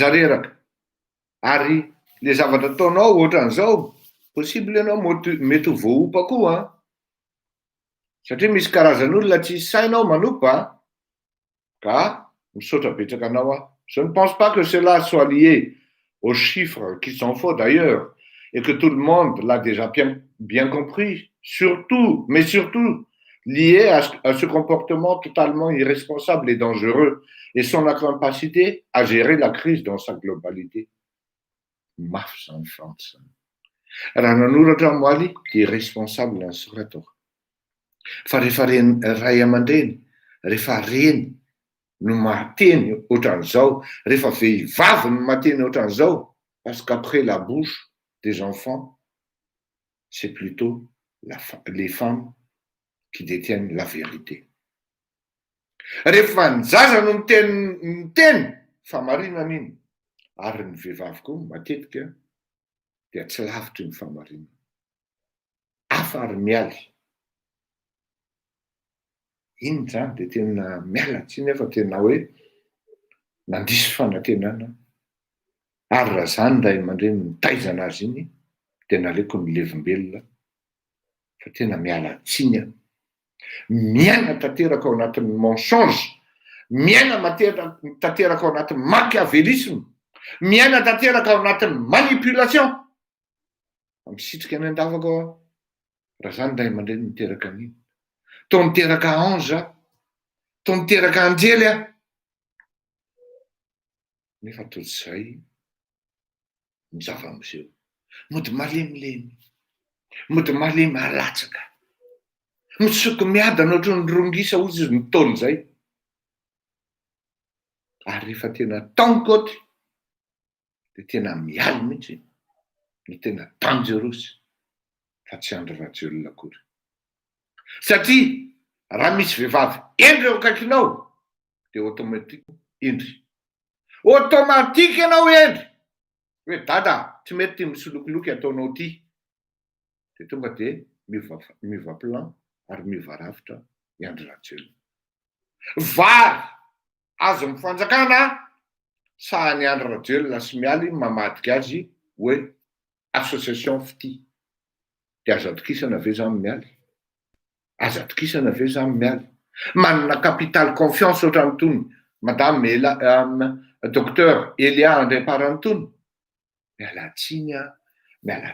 [SPEAKER 1] reraka ary le zavatra ataonao ohatran'izao possible ianao mety ho voaopa koa satria misy karazan'olona tsy sainao manopa ka misaotra betsaka anao. Je ne pense pas que cela soit lié aux chiffres qui sont faux d'ailleurs et que tout le monde l'a déjà bien compris, surtout lié à ce comportement totalement irresponsable et dangereux et son incapacité à gérer la crise dans sa globalité. Mafy zany fantsy zany. Raha nanoratra moaly dia responsable ny soratako. Fa rehefa ray aman-dreny, rehefa reny no mateny ohatran'izao, rehefa vehivavy no mateny ohatran'izao, parce qu'après la bouche des enfants, c'est plutôt les femmes qui détiennent la vérité. Rehefa ny zaza no miteny fa marinana iny, ary ny vehivavy koa matetika dia tsy lavitry ny famarinana. Afa ary mialy. Iny zany dia tena miala tsiny efa tena hoe nandisy fanantenana ary raha zany ray aman-dreny nitaizana azy iny dia naleko ny levimbelona fa tena miala tsiny miaina tanteraka ao anatin'ny mensonge, miaina tanteraka ao anatin'ny machiavélisme, miaina tanteraka ao anatin'ny manipulation. Misitrika any an-davaka ao raha zany ray aman-dreny miteraka an'iny. Toa miteraka ange, toa miteraka anjely nefa toy izay ny zava-miseho. Mody malemy alatsaka, mitsoky miadana ohatry ny rongisa ozy izy nitolo zay. Ary rehefa tena tangoty dia tena mialy mihitsy no tena dangereux fa tsy andro ratsy olona akory. Satria raha misy vehivavy endry eo akaikinao dia automatique endry. Automatique ianao endry. Hoe dada tsy mety misolokoloky ataonao ty. Dia tonga dia miva plan ary miva rafitra iandry ratsy olona. Vary azo mifanjakana sa ny andro ratsy olona sy mialy mamadika azy hoe association fity. Dia azo atokisana ve zany mialy? Azo atokisana ve zany mialy? Manana capital confiance ohatran'ny tony Madame Docteur Elia Andriaparany tony. Miala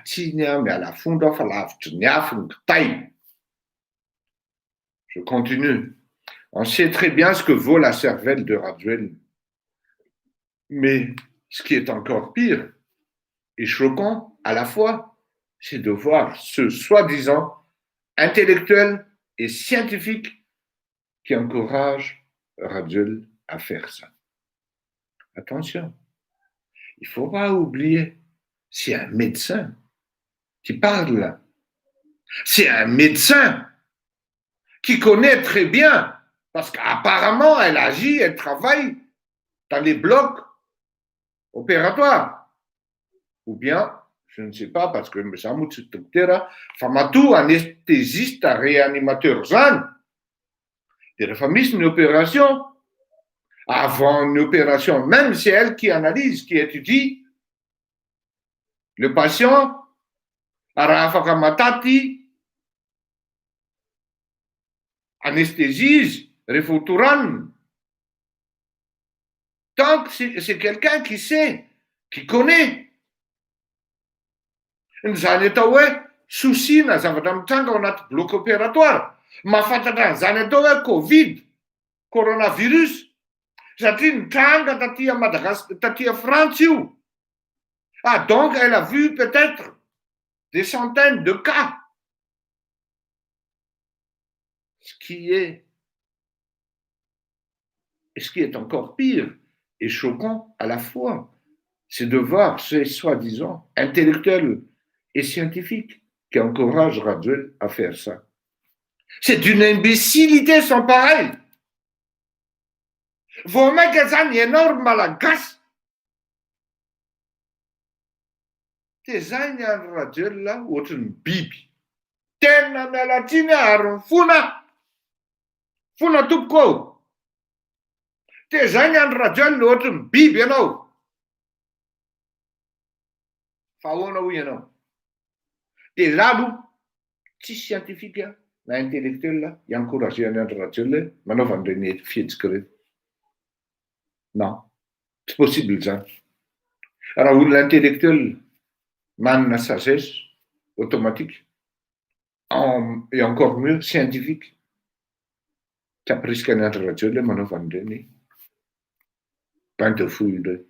[SPEAKER 1] tsiny, miala fondro fa lavitry ny afo ny kitay. Je continue. On sait très bien ce que vaut la cervelle de Raduel. Mais ce qui est encore pire et choquant à la fois, c'est de voir ce soi-disant intellectuel et scientifique qui encourage Rajul à faire ça. Attention, il ne faut pas oublier, c'est un médecin qui parle là. C'est un médecin qui connaît très bien, parce qu'apparemment, elle agit, elle travaille dans les blocs opératoires. Ou bien, je ne sais pas, parce que me semble que c'est Famatu, anesthésiste, réanimateur jeune, il famille une opération. Avant une opération, même c'est elle qui analyse, qui étudie le patient, Arafaka Matati, anesthésise, refuturan. Donc, c'est quelqu'un qui sait, qui connaît. Zany atao hoe sosina zavatra mitranga ao anaty bloc opératoire. Mahafantatra an'izany atao hoe Covid, coronavirus, satria nitranga taty Frantsa io. Ah, donc elle a vu peut-être des centaines de cas. Ce qui est encore pire et choquant à la fois, c'est de voir ces soi-disant intellectuels et scientifiques qui encouragent Rajul à faire ça. C'est une imbécilité sans pareil. Vos magasins énormes malagasy. Tezany andro Rajul là, ohatran'ny biby. Tena mialatsiny ary mifona. Fona tompoko. Tezany andro Rajul ohatran'ny biby ianao. Fa ahoana hoy ianao? Dia là aloha, tsy scientifique na intellectuel encouragé ny andro Rajul manaova an'ireny fihetsiky ireny. Non, tsy possible zany. Raha olona intellectuel manana sagesse automatique et encore mieux scientifique, tsy ampirisika ny andro Rajul manaova an'ireny bain de fouille ireny.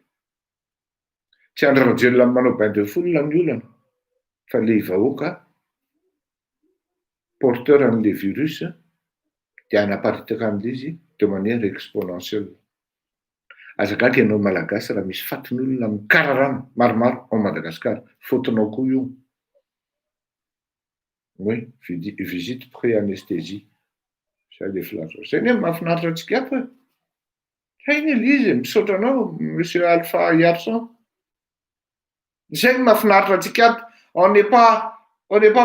[SPEAKER 1] Tsy andro Rajul manao bain de fouille ny olana, fa le vahoaka porteur an'le virus dia anaparitaka an'izy de manière exponentielle. Azakaka ianao malagasy raha misy fatin'olona mikararana maromaro ao Madagasikara, fotinao koa io. Oui, visite pré-anesthésie. Ça des flashs. C'est nem mahafinaritra antsika ato e. Hainy izy misaotra anao, monsieur Alpha Yarson. C'est mahafinaritra antsika ato. On n'est pas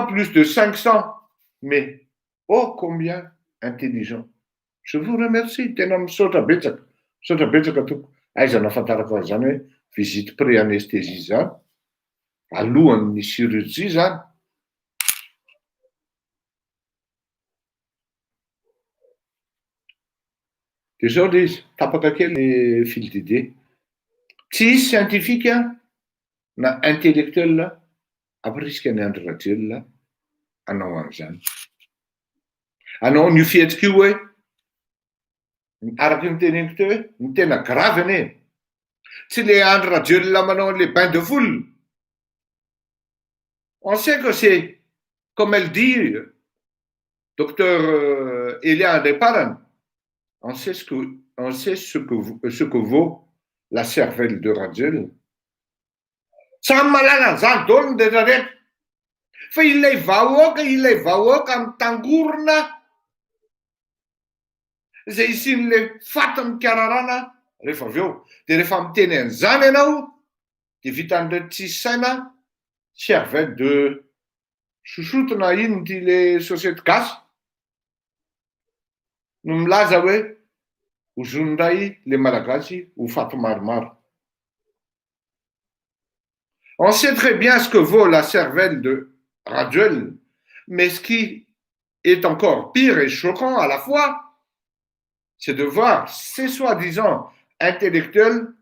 [SPEAKER 1] plus de 500, mais oh combien intelligent. Je vous remercie. Tena misaotra betsaka. Misaotra betsaka tompoko. Aiza nahafantarako an'izany hoe visite pré-anesthésie zany, alohan'ny chirurgie zany. Dia zao le izy, tapaka kely le fil d'idée. Tsy scientifique na intellectuel ampirisika ny andro Rajul hanao an'izany. Hanao an'io fihetsika io hoe araky ny teneniko teo hoe ny tena grave anie. Tsy le andro Rajul manao le bain de foule. On sait que c'est, comme elle dit, docteur Elia Ndeparan, on sait ce que vaut la cervelle de Rajul. Samy malala an'izany daholo ny rehetrarehetra. Fa ilay vahoaka amin'ny tangorona izay isian'le fatin'ny kararana rehefa avy eo. Dia rehefa miteny an'izany ianao, dia vitan'ireo tsisy saina cervelle de chouchoute na ino ty le société gasy no milaza hoe hozonindray le malagasy ho fato maromaro. On sait très bien ce que vaut la cervelle de Rajul, mais ce qui est encore pire et choquant à la fois, c'est de voir ces soi-disant intellectuels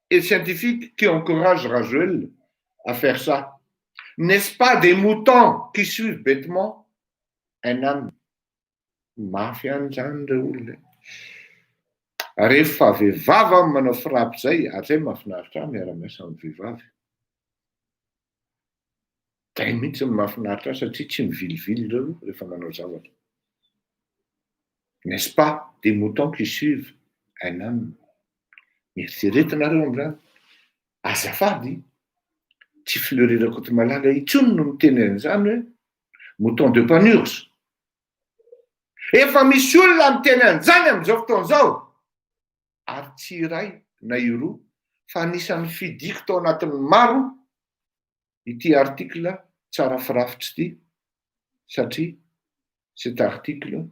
[SPEAKER 1] et scientifiques qui encouragent Rajul à faire ça. N'est-ce pas des moutons qui suivent bêtement un âne? Mafia an'izany ireo olona. Rehefa vehivavy amin'ny manao frappy zay, zay mahafinaritra miara-miasa amin'ny vehivavy. Zay mihitsy ny mahafinaritra satria tsy mivilivily reo rehefa manao zavatra. N'est-ce pas? Des moutons qui suivent un âne. Mieritsiretinareo amin'izany. Azafady, tsy fleurirako ty malala intsony no miteny an'izany hoe mouton de panurge. Efa misy olona miteny an'izany amin'izao fotoana izao. Ary tsy iray na iroa fa anisan'ny fidiko tao anatin'ny maro ity article tsara firafitra ity, satria cet article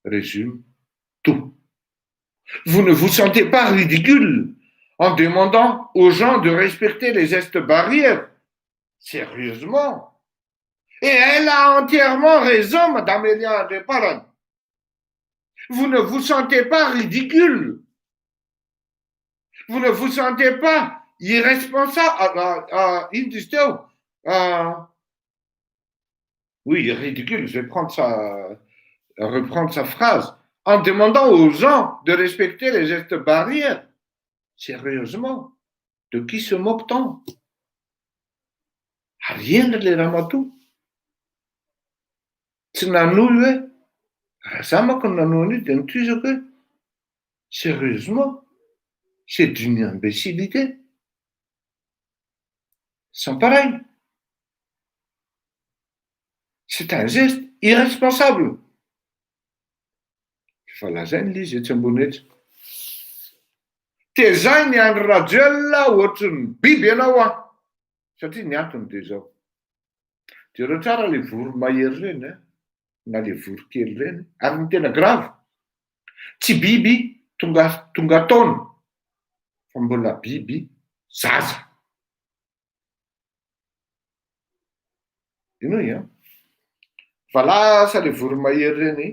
[SPEAKER 1] résume tout. Vous ne vous sentez pas ridicule en demandant aux gens de respecter les gestes barrières? Sérieusement? Et elle a entièrement raison, Madame Eliane de Paran. Vous ne vous sentez pas ridicule? Vous ne vous sentez pas irresponsable? Oui, ridicule, je vais reprendre sa phrase. En demandant aux gens de respecter les gestes barrières. Sérieusement? De qui se moque-t-on? Rien de les ramatou. Tsy nanoy hoe raha za manko nanoy an'io dia nitozako hoe sérieusement, c'est d'une imbécilité sans pareil. C'est un geste irresponsable. Fa lazainy l'izy etsy ambony etsy. Tezay ny andro radiolina ohatry ny biby ianao a. Satria ny antony dia zao. Jereo tsara le voro mahery reny, na le voro kely reny, ary ny tena grave. Tsy biby tonga taona, fa mbola biby zaza. Ino i? Fa lasa le voro mahery reny,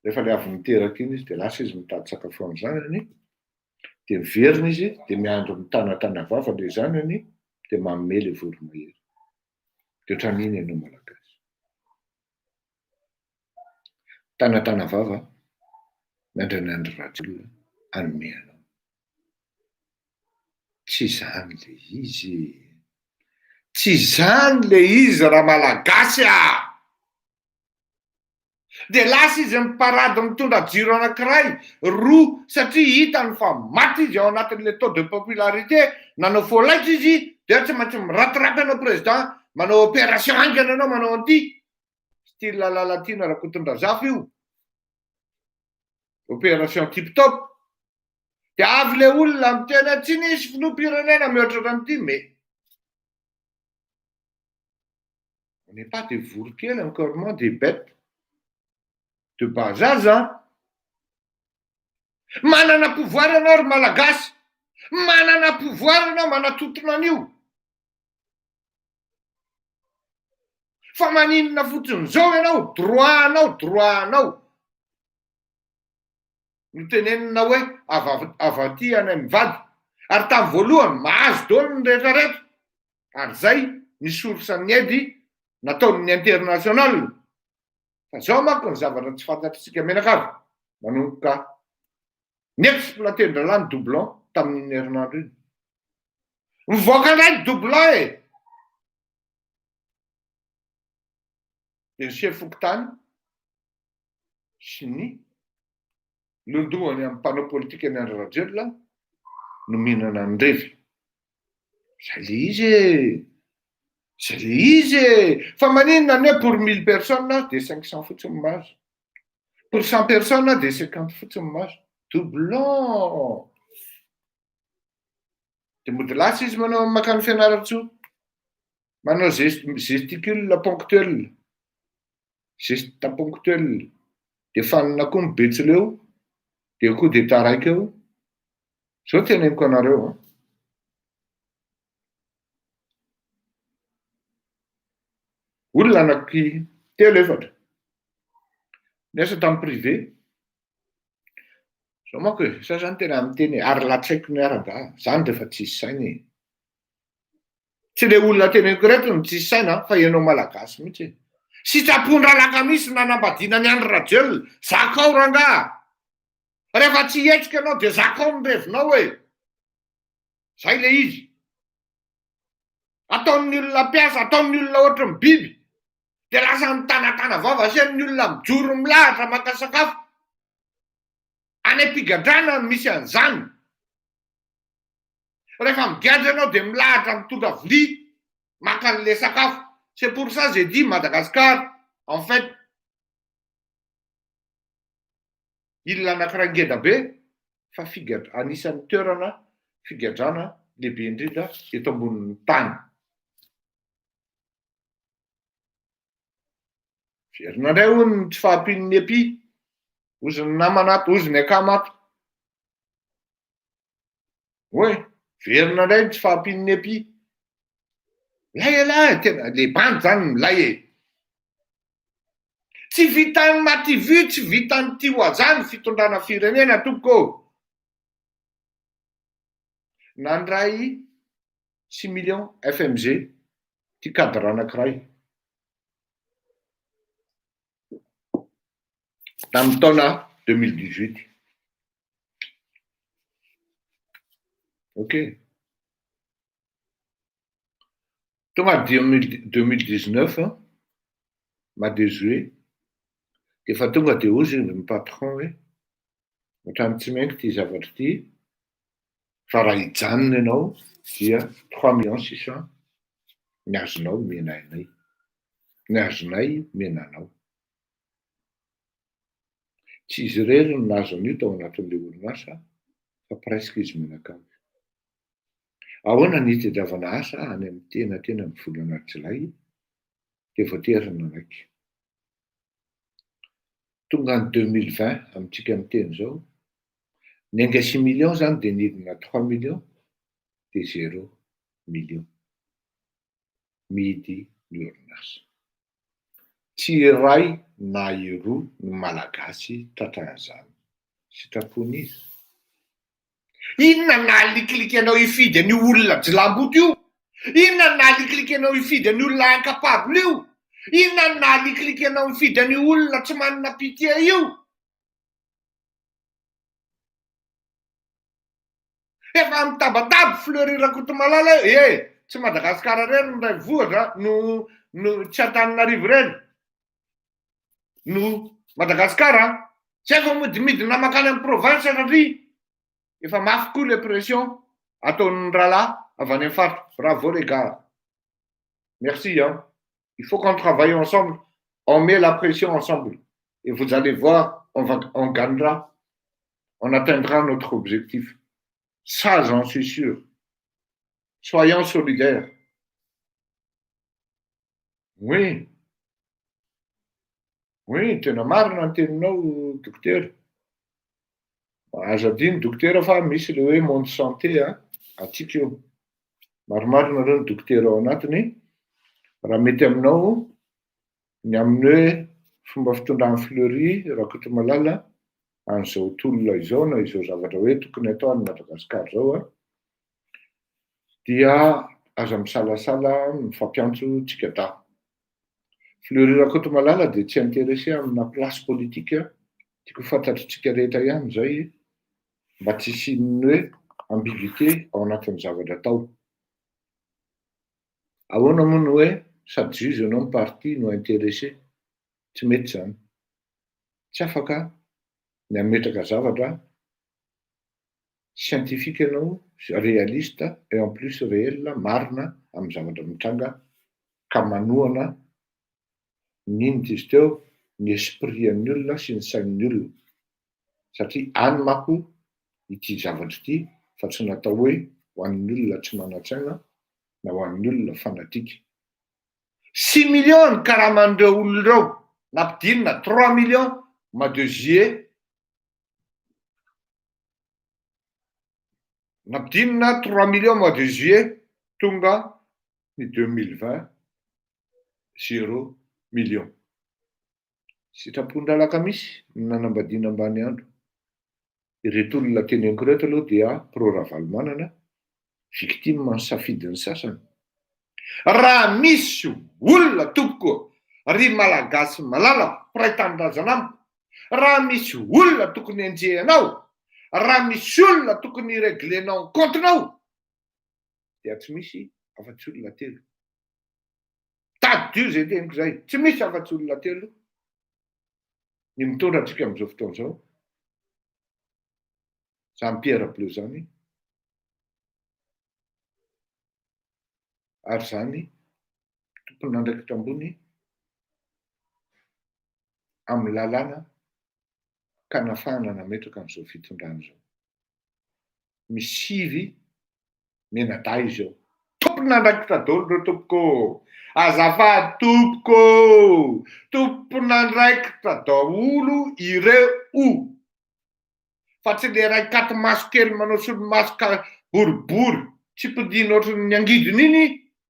[SPEAKER 1] rehefa le avy miteraka iny izy dia lasa izy mitady sakafo amin'ny zanany, dia miverina izy, dia miandro mitana vava le zanany, dia manome le voro mahery. Dia ohatran'iny ianao malagasy. Tana vava, miandranandro radiolina, anome anao. Tsy zany le izy. Tsy zany le izy raha malagasy a! Dia lasa izy miparady mitondra jiro anankiray, roa, satria hitany fa maty izy ao anatin'le taux de popularité, nanao folaitra izy, dia tsy maintsy miratirapy anao président, manao opération haingana anao, manao an'ity. Style lalalatina Rakotondrazafy io. Opération tip-top. Dia avy le olona miteny tsy nisy filoham-pirenena mihoatra an'ity, mais on n'est pas des voro-kely, encore moins des bêtes de bas âge, hein? Manana pouvoir ianao ry malagasy, manana pouvoir ianao, manatotona an'io. Fa maninona fotsiny zao ianao, droit anao. No tenenina hoe avaty anay mivady. Ary tamin'ny voalohany mahazo daoly ny rehetrarehetra. Ary zay ny source-ny aide nataon'ny international. Fa zao manko ny zavatra tsy fantatritsika menakavy, manomboka ny exploiter-dralany doublon tamin'ny herinandro iny. Mivoaka indray doublon e! Dia ny chef fokontany sy ny londohany amin'ny mpanao politika ny andro radiolina no mihinana ny revy. Zay le izy e! Fa maninona ny hoe pour 1000 personnes dia 500 fotsiny mahazo. Pour 100 personnes dia 50 fotsiny mahazo. Doublon! Dia mody lasa izy manao makany fianaran-tsoa. Manao gesticule ponctuel. Geste ponctuel. Dia fanina koa ny betsileo, dia koa dia taraiky eo. Zao teneniko anareo. Olona anaky telo efatra. Niasa tamin'ny privé. Zao manko e, sa zany tena miteny ary latsaiko ny arada. Zany rehefa tsisy saina e. Tsy le olona teneniko reto no tsisy saina, fa ianao malagasy mihitsy e. Sitrapon-dralaka misy nanambadiana ny andro radiolina, zakao ranga! Rehefa tsy hetsika anao dia zaka ao ny revinao hoe zay le izy. Ataon'ny olona mpiasa, ataon'ny olona ohatry ny biby. Dia lasa mitanatana vava asian'ny olona mijoro milahatra maka sakafo. Any ampigadrana misy an'izany. Rehefa migadra anao dia milahatra mitondra vilia maka an'le sakafo. C'est pour ça j'ai dit Madagascar, en fait, il anankiray ngeda be fa anisan'ny toerana figadrana lehibe indrindra eto ambonin'ny tany. Verinandray hono tsy fahampian'ny epy, ozy ny namanato, ozy ny akamato. Oe, verinandray tsy fahampian'ny epy. Lay tena le bandy zany milay e. Tsy vitan'ny mativy, tsy vitan'ny tihoazany fitondrana firenena tompoko. Nandray 6 millions FMG ty cadre anankiray. Tamin'ny taona 2018. Ok. Tonga 2019, m'a déjoué. Efa tonga dia ozy ny patron hoe ohatrany tsy mainky ty zavatra ty fa raha hijanona ianao dia 3 millions 600 ny azonao menainay, ny azonay menanao. Tsy izy irery no nazo an'io tao anatin'le orinasa fa presque izy menakamo. Ahoana ny hitadiavana asa any amin'ny tena ny volana Jolay dia voaterina anaiky. Tonga ny 2020 amintsika miteny zao, ny anga 6 millions zany dia nidina 3 millions dia 0 millions mihidy ny orinasa. Tsy iray na iroa ny malagasy tratran'izany sitrapony izy. Inona nalikiliky anao hifidy an'io olona jilamboto io? Inona nalikiliky anao hifidy an'io olona incapable io? Inona nalikiliky anao hifidy an'io olona tsy manana pitié io? Efa mitabataba Fleury Rakotomalala tsy Madagasikara reny ray vohatra no tsy Antananarivo reny. No Madagasikara, tsy efa midimidina makany amin'ny province satria efa mafy koa les pressions ataon'ny rahalahy avy any amin'ny faritra. Bravo les gars. Merci hein. Il faut qu'on travaille ensemble. On met la pression ensemble. Et vous allez voir, on gagnera. On atteindra notre objectif. Ça, j'en suis sûr. Soyons solidaires. Oui. Oui, tena marina ny teninao docteur. Azo adiny docteur fa misy le hoe monde santé atsika eo. Maromaro nareo ny docteur ao anatiny. Raha mety aminao ny amin'ny hoe fomba fitondrany Fleury Rakotomalala an'izao tolona izao na izao zavatra hoe tokony atao any Madagasikara zao dia aza misalasala mifampiantso tsika da. Fleury Rakotomalala dia tsy intéressé amina place politique. Tiako fantatritsika rehetra ihany zay mba tsy hisian'ny hoe ambiguïté ao anatin'ny zavatra atao. Ahoana moa ny hoe sady juge ianao ny parti no intéressé? Tsy mety zany. Tsy afaka ny ametraka zavatra scientifique ianao, réaliste et en plus réel, marina amin'ny zavatra mitranga ka manohana n'inona izy teo ny esprit amin'ny olona sy ny sain'ny olona. Satria any mako ity zavatra ity fa tsy natao hoe ho an'ny olona tsy manan-tsaina na ho an'ny olona fanatrika. 6 millions ny karaman'ireo olona ireo nampidinina 3 millions mois de juillet. Nampidinina 3 millions mois de juillet tonga ny 2020 0 millions. Sitrapondralaka misy nanambadiana ambany andro. Ireto olona teneniko reto aloha dia pro-Ravalomanana, victime ny safidin'ny sasany. Raha misy olona tompoko ry malagasy malalako, mpiray tanindrazanamiko, raha misy olona tokony enjehanao raha misy olona tokony réglenao kontinao dia tsy misy afa-tsy olona telo. Tady io zay teniko zay, tsy misy afa-tsy olona telo ny mitondra antsika amin'izao fotoana izao. Jean Pierre Bleu zany, ary zany tompony andraikitra ambony amin'ny lalàna kanafahana nametraka an'izao fitondrana izao. Misivy menada izy ao. Tompony andraikitra daholo reo tompoko, azafady tompoko, tompony andraikitra daholo ireo. Fa tsy le ray katy maso kely manao solomaso ka boribory tsy mpidina ohatran'ny ny angidiny iny,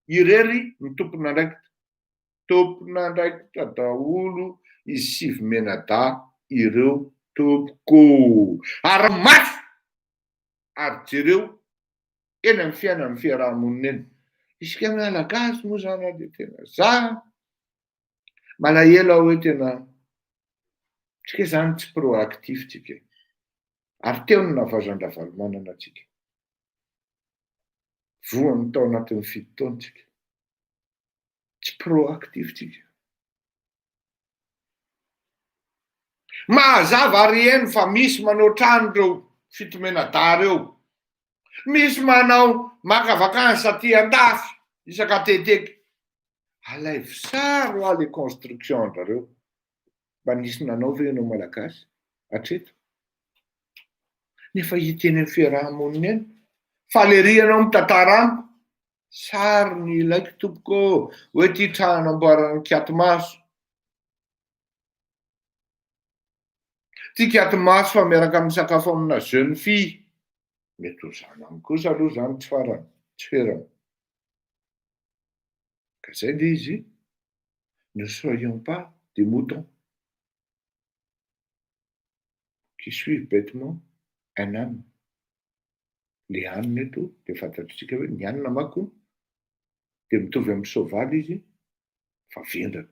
[SPEAKER 1] irery ny tompony andraikitra. Tompony andraikitra daholo izy sivy menada ireo tompoko. Ary maso ary jereo eny amin'ny fiainan'ny fiarahamonina eny. Isika malagasy moa zany dia tena za malahelo hoe tena tsika zany tsy proactif tsika. Ary teo ny navazan-davalomanana antsika. Voany tao anatin'ny 7 taona tsika. Tsy proactif tsika. Mazava ary eny fa misy manao trano reo fitomena-dà reo. Misy manao maka vakansy aty an-dafy isaka teteka. Alaivo sara ho les constructions andrareo. Mba nisy nanao ve ianao malagasy hatreto? Nefa hita eny amin'ny fiarahamonina eny. Falerianao mitantara amiko. Sary ny ilaiko tompoko hoe ty trano amboarana kiato maso. Ty kiato maso fa miaraka amin'ny sakafo amina jeune fille. Mety ho zany amiko kosa aloha zany tsy farany, tsy ferany. Ka zay le izy, ne soyons pas des moutons qui suivent bêtement un âne. Le anina eto dia fantatritsika hoe ny anina manko dia mitovy amin'ny soavaly izy fa vendrana.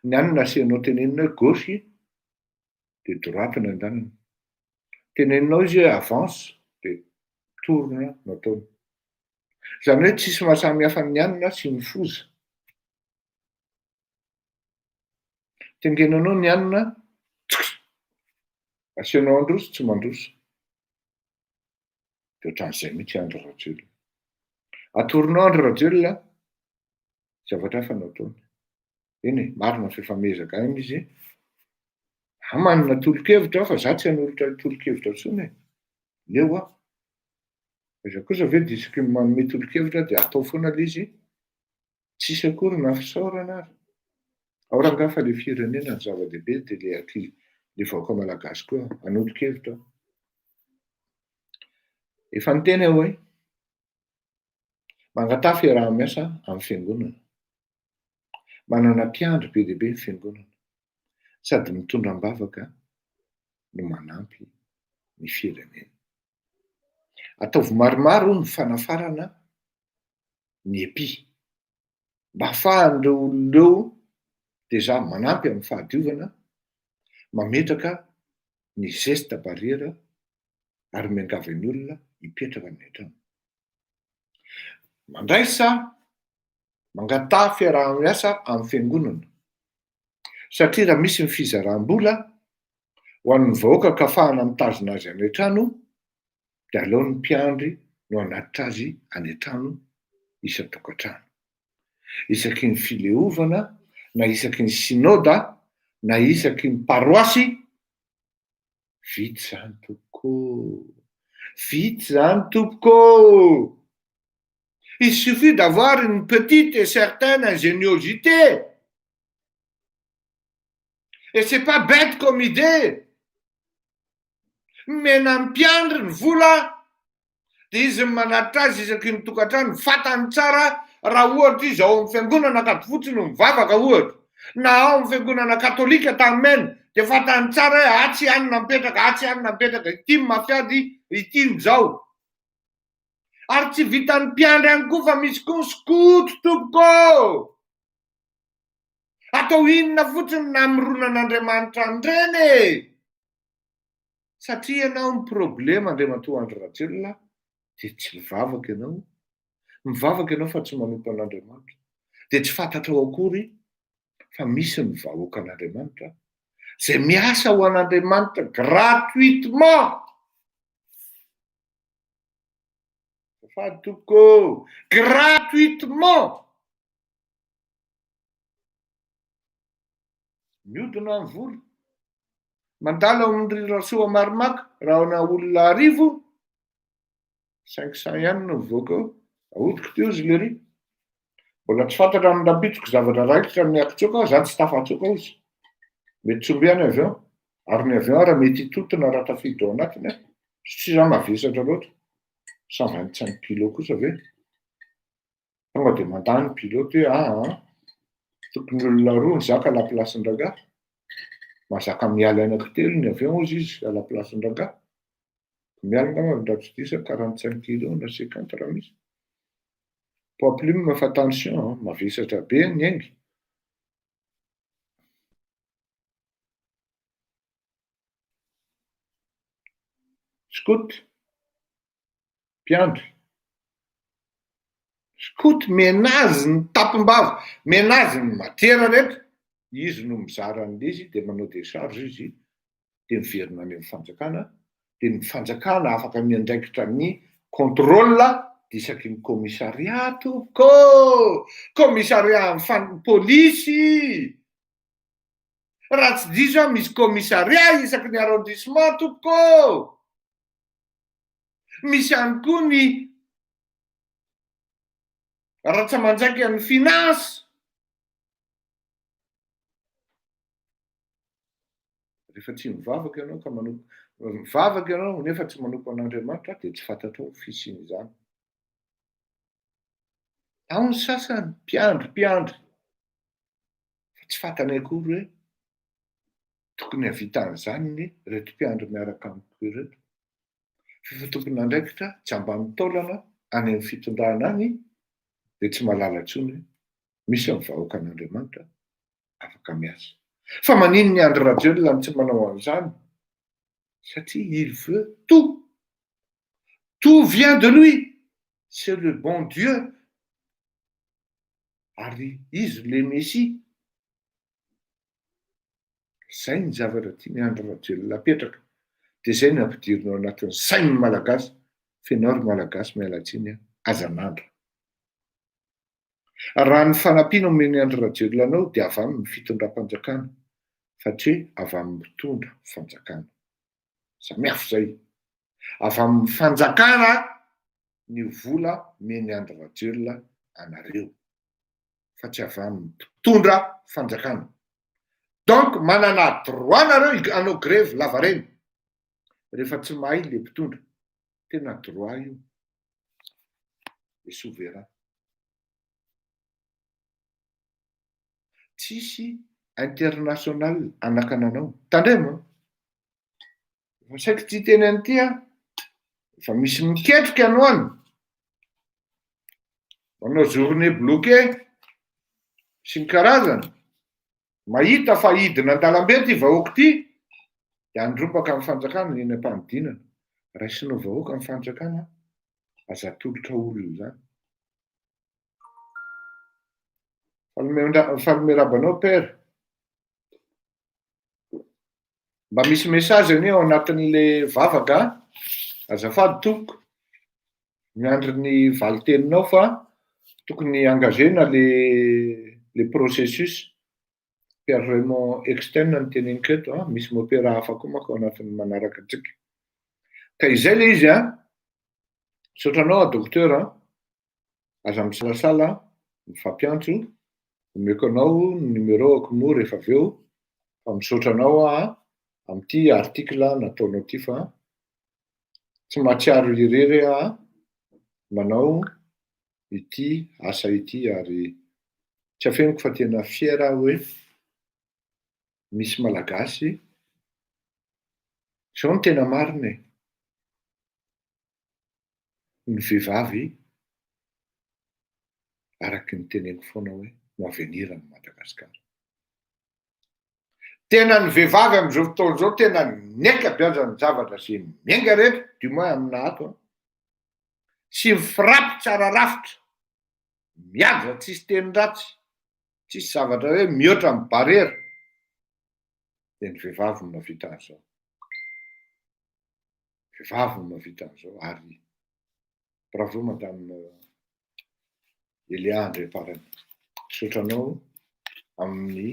[SPEAKER 1] Ny anina asianao tenenina hoe gauche dia droite ny andaniny. Teneninao izy hoe avance dia tourne nataony. Zany hoe tsisy mahasamihafa ny anina sy ny foza. Tengenanao ny anina, asianao androso tsy mandroso. Dia ohatran'izay mihitsy andro rajolo. Atoronao andro rajolo, zavatra hafa nataony. Eny marina fefamezaka any izy. Manana tolo-kevitra fa za tsy hanolotra tolo-kevitra intsony. Leo aho. Iza kosa ve dia isaky ny manome tolo-kevitra dia atao foana le izy. Tsisy akory na fisaorana ary. Ao rangaha fa le firenena ny zava-dehibe dia le vahoaka malagasy koa hanolo-kevitra. Efa niteny aho hoe mangatà fiaraha-miasa amin'ny fiangonana. Manana mpiandry be dia be ny fiangonana. Sady mitondram-bavaka no manampy ny firenena. Ataovy maromaro ny fanafarana ny epi. Mba ahafahan'ireo olon'ireo dia za manampy amin'ny fahadiovana, mametraka ny geste barrière ary miangavy ny olona hipetraka ny an-trano. Mandraisa mangatà fiaraha-miasa amin'ny fiangonana. Satria raha misy ny fizaram-bola ho an'ny vahoaka ka ahafahana mitazona azy any an-trano, dia aleo ny mpiandry no hanatitra azy any an-trano isan-tokantrano. Isaky ny fileovana, na isaky ny synôda, na isaky ny paroasy, vity zany tompoko. Vite zany tompoko. Il suffit d'avoir une petite et certaine ingéniosité. Et c'est pas bête comme idée. Mais nampiandry ny vola, dia izy manatitra azy isaky ny tokantrano, fatany tsara raha ohatra izy ao amin'ny fiangonana ankatofotsy no mivavaka ohatra. Na ao amin'ny fiangonana katolika tamena, dia fatany tsara hoe atsy anina mipetraka, atsy anina mipetraka, ity mafiady, ity mizao. Ary tsy vitan'ny mpiandry ihany koa fa misy koa ny skoto tompoko. Atao inona fotsiny namoronan'Andriamanitra andreny. Satria ianao ny problema Andriamantoa Andry Rajoelina dia tsy mivavaka ianao. Mivavaka ianao fa tsy manompo an'Andriamanitra. Dia tsy fantatrao akory fa misy ny vahoaka an'Andriamanitra izay miasa ho an'Andriamanitra gratuitement. Fady toko gratuitement. Mihodina ny vola. Mandalo amin'ny rasoa marimaka raha na olona 1000, 500 ihany no mivoaka ao. Ahodiko teo izy le ry. Mbola tsy fantatra ny napitsoko zavatra raikitra ny akitsoka aho, zany tsy tafatsoka izy. Mety tsombihany avion. Ary ny avion raha mety hitotona raha tafiditra ao anatiny. Tsy raha mavesatra loatra. 125 kilo kosa ve? Tonga dia mandany pilote hoe tokony olona 2 nizaka la place-n-dranga. Mazaka miala anankitelo ny avion izy à la place-n-dranga. Miala ngamba raha tsy diso 45 kilo na 50 raha misy. Pas plus me fa attention, mavesatra be ny aingy. Scout, mpiandry. Scout menazy ny tapimbava, menazy ny matera rehetra. Izy no mizara an'ilay izy dia manao décharge izy dia miverina any amin'ny fanjakana. Dia ny fanjakana afaka miandraikitra ny contrôle disaky ny commissariat tompoko. Commissariat ny polisy. Raha tsy diso misy commissariat isaky ny arrondissement tompoko. Misy ihany koa ny ratsamanjaka ny finance. Rehefa tsy mivavaka ianao ka manompo, mivavaka ianao nefa tsy manompo an'Andriamanitra dia tsy fantatrao ny fisian'izany. Ao ny sasany mpiandry. Fa tsy fantany akory hoe tokony havita an'izany ny reto mpiandry miaraka amiko ireto. Fa tokony andraikitra jamban'ny taolana any amin'ny fitondrana any dia tsy malala intsony misy ny vahoaka an'Andriamanitra afaka miasa. Fa manino ny Andry Rajoelina tsy manao an'izany? Satria il veut tout. Tout vient de lui. C'est le bon Dieu. Ary izy le Messie. Zay ny zavatra tiany Andry Rajoelina apetraka. Dia zay no ampidirina ao anatin'ny sain'ny malagasy. Fenao ry malagasy miala tsiny azan'andro. Raha ny fanampiana omeny Andry Rajoelina anao dia avy amin'ny fitondram-panjakana. Fa tsy avy amin'ny mitondra fanjakana. Samihafa zay. Avy amin'ny fanjakana ny vola meny Andry Rajoelina anareo. Fa tsy avy amin'ny mitondra fanjakana. Donc manana droit nareo hanao grève lavareny. Rehefa tsy mahay le mpitondra. Tena droit io. Et souverain. Tsisy international anakana anao. Tandremo. Fa saika tsy teny an'ity fa misy miketrika anao any. Manao journée bloquée sy ny karazany. Mahita fa hidina an-dalambe ty vahoaka ty dia andropaka amin'ny fanjakana eny am-panidinana. Raisinao vahoaka amin'ny fanjakana aza tolotra olona zany. Falomerabanao père. Mba misy message any ao anatin'le vavaka. Azafady tompoko. Miandry ny valiteninao fa tokony engagena le processus paiement externe ny teneniko eto. Misy mopera hafa koa manko anatin'ny manaraka antsika. Ka izay le izy sotranao docteur aza misalasala mifampiantso. Omeko anao numéro-ako moa rehefa avy eo. Fa misaotra anao amin'ity article nataonao ity fa tsy mahatsiaro irery manao ity asa ity ary tsy afeniko fa tena fier hoe misy malagasy. Zao no tena marina. Ny vehivavy araky ny teneniko foana hoe no avenir ny Madagasikara. tena ny vehivavy am'izao fotoana zao tena neka beazany zavatra sy miainga rehetra du moins amina ato sy mifirapy tsara rafitra miaja tsisy teny ratsy tsisy zavatra hoe mihoatra amin'ny barera de ny vehivavy no mahavita an'izao vehivavy no mahavita an'izao ary bravo madame Elia André Parany sotranao amin'ny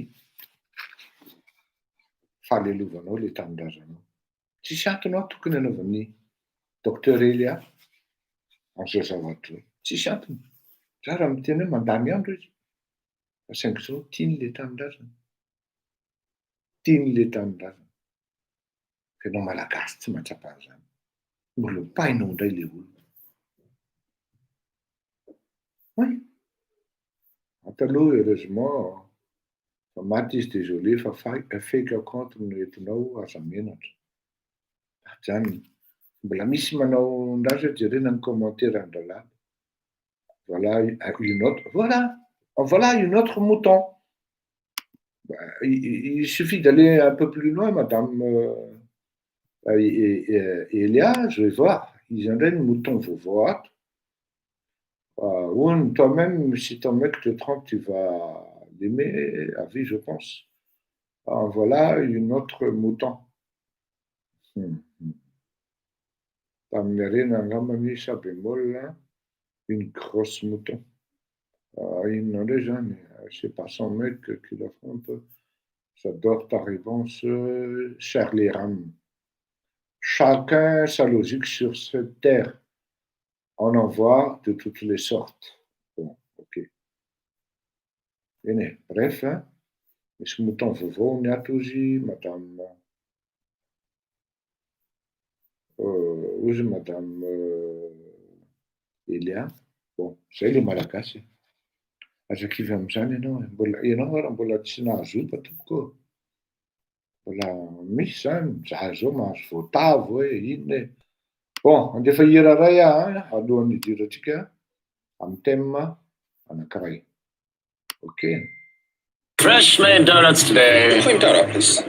[SPEAKER 1] fahalelovanao le tanindrazanao tsisy antony ao tokony anaovan'ny docteur Elia an'izao zavatra zao tsisy antony za raha miteny hoe mandamy andro izy fa saingy zao tiany le tanindrazana tiany le tanindrazana fenao malagasy tsy mahatsapa an'izany mbola painao indray le olona oui ataloha heureusement fa maty izy désolé fa fake account no entinao aza menatra zany mbola misy manao ndazy hoe jerena ny commentaire an-dralala voilà une autre mouton il suffit d'aller un peu plus loin madame Elia je vais voir ils ont une mouton vovoate toi-même si ton mec te trompe tu vas l'aimer à vie je pense voilà une autre mouton une grosse mouton il n'en est jamais c'est pas son mec qui l'a fait un peu j'adore ta réponse Charlie Ram chacun sa logique sur cette terre on en voit de toutes les sortes bon ok bene bref misy mouton vaovao ny ato izy madame ozy madame Elia bon zay le malagasy azakivy am'izany ianao raha mbola tsy nahazopa tompoko mbola misy zany za zao mahazo voatavo hoe inona e bon andefa hira ray alohan'ny idiratsika amin'ny thème anankiray ok
[SPEAKER 2] Fresh made donuts today. Clean donut, please.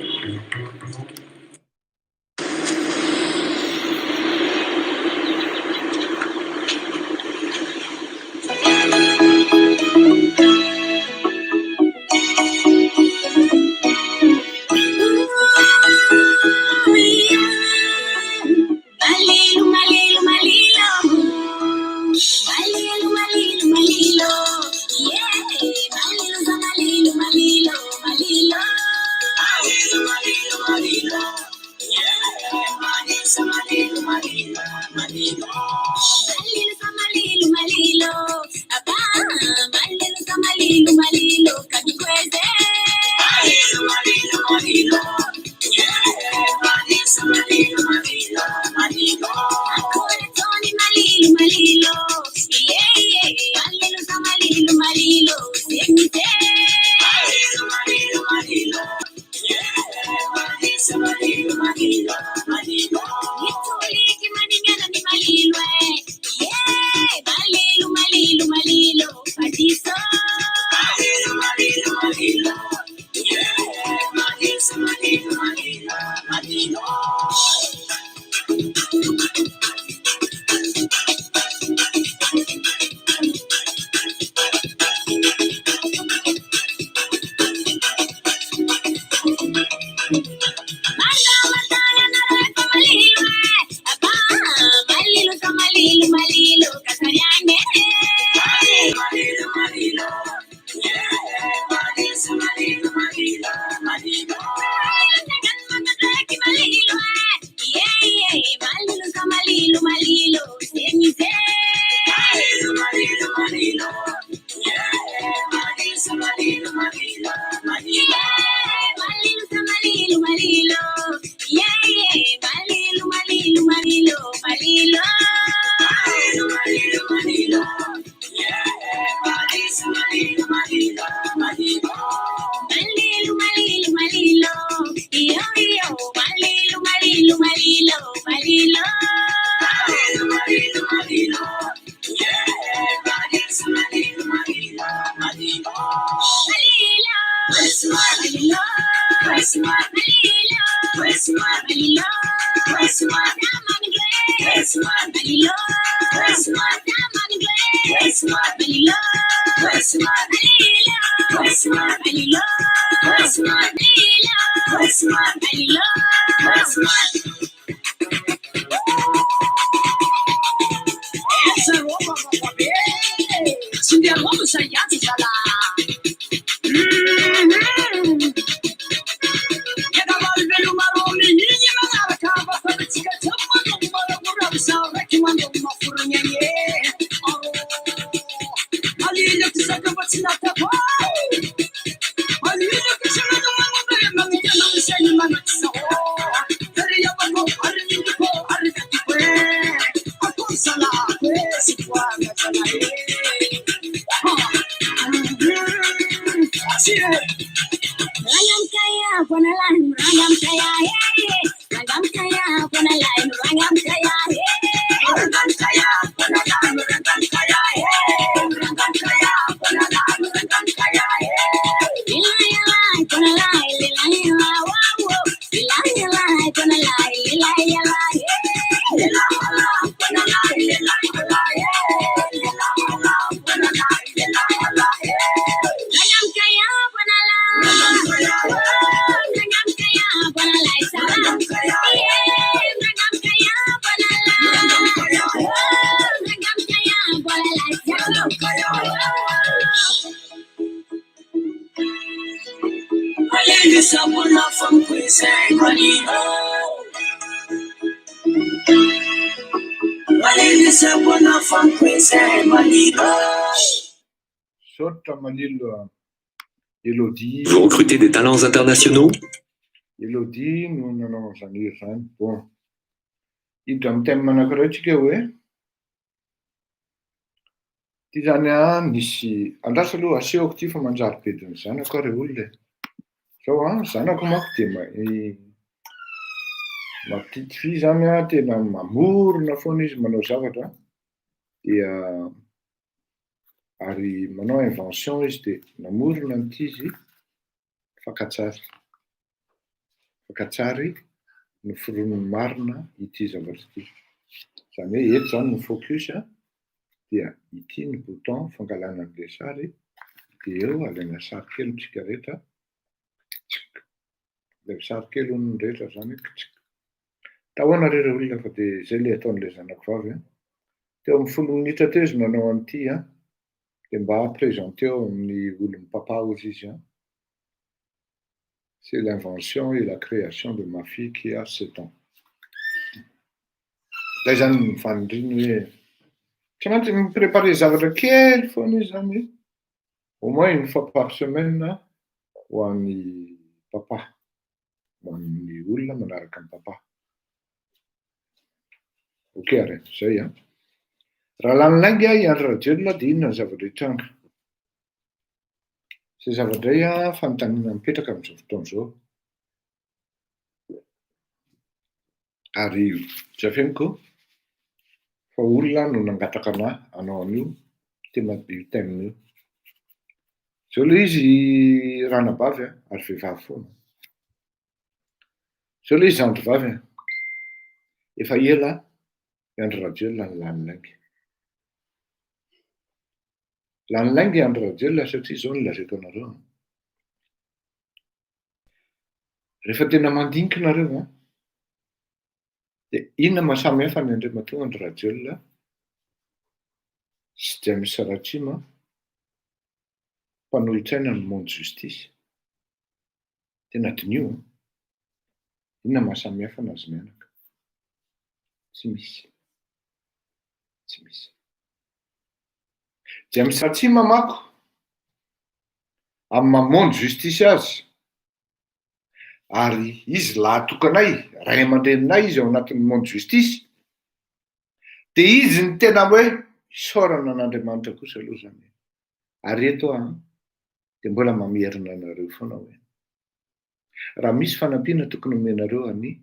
[SPEAKER 3] Rangam kaya puna lain, rangam kaya hey, rangam kaya puna lain, rangam kaya hey, rangam kaya puna lain, rangam kaya hey, rangam kaya puna lain, rangam kaya hey, lilaya lai puna lain, lilaya lai wow, lilaya lai puna lain, lilaya lai hey, lilaya lai puna lain, lilaya lai hey, lilaya lai puna lain, lilaya lai hey, rangam kaya puna lain.
[SPEAKER 1] Sota Malilo Elodie.
[SPEAKER 4] Vous recrutez des talents internationaux?
[SPEAKER 1] Elodie, no nanao zany zany. Bon. Hiditra amin'ny thème anankiray tsika hoe ty zany nisy andrasa aloha asehoko ty fa manjary bedin'ny zanako ary olona. Zao zanako manko de matity fy zany tena mamorona foana izy manao zavatra dia ary manao invention izy de namorona n'ity izy fankatsary noforonony marina ity zavatra ity. Zany hoe eto zany no focus dia ity ny bouton fangalana an'le sary de eo alaina sary kely tsika rehetra. Le sary kely hono rehetra zany tahoana reo olona fa de zay le ataon'le zanako vavy. Teo amin'ny 10 minitra teo izy nanao an'ity de mba présenter amin'ny olony papa ozy izy. C'est l'invention et la création de ma fille qui a 7 ans. Zay zany ny fanindriny hoe tsy maintsy miprépare zavatra kely foana izy zany au moins une fois par semaine ho an'ny papa, ho an'ny olona manaraka ny papa. Ok ary zay raha lanilaingy hiandry radiolina de inona ny zavatra hitranga. Zay zavadray fanontaniana mipetraka amin'izao fotoana izao. Ary jafeniko fa olona no nangataka anahy hanao an'io io thème-io. Zao le izy ranabavy ary vehivavy foana. Zao le izy zandrivavy efa ela hiandry radiolina ny lanilaingy. Lanilaingy hiandry radiolina satria zao no lazaiko anareo. Rehefa tena mandinika nareo de inona mahasamy hafa ny andriamatoa andry radiolina sy James Ratsima mpanolotsaina ny monde justice. Tena dinio. Inona mahasamy hafa nazy mianaka? Tsy misy. Tsy misy. James Ratsima mako amin'ny monde justice azy ary izy lahatokanay ray aman-dreninay izy ao anatin'ny monde justice de izy ny tena hoe isaorana an'Andriamanitra kosa aloha zany. Ary eto de mbola mamerina anareo foana hoe raha misy fanampiana tokony omenareo any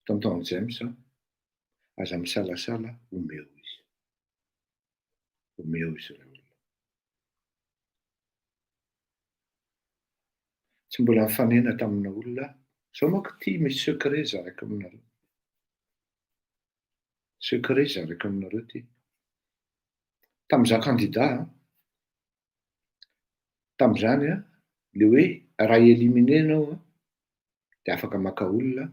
[SPEAKER 1] tonton James aza misalasala omeo izy. Omeo izy raha olona. Tsy mbola mifanena tamina olona. Zao manko ty misy secret zaraka aminareo. Secret zaraka aminareo ty. Tamin'izaho candidat Tamin'izany a, le hoe raha éliminé anao a, dia afaka maka olona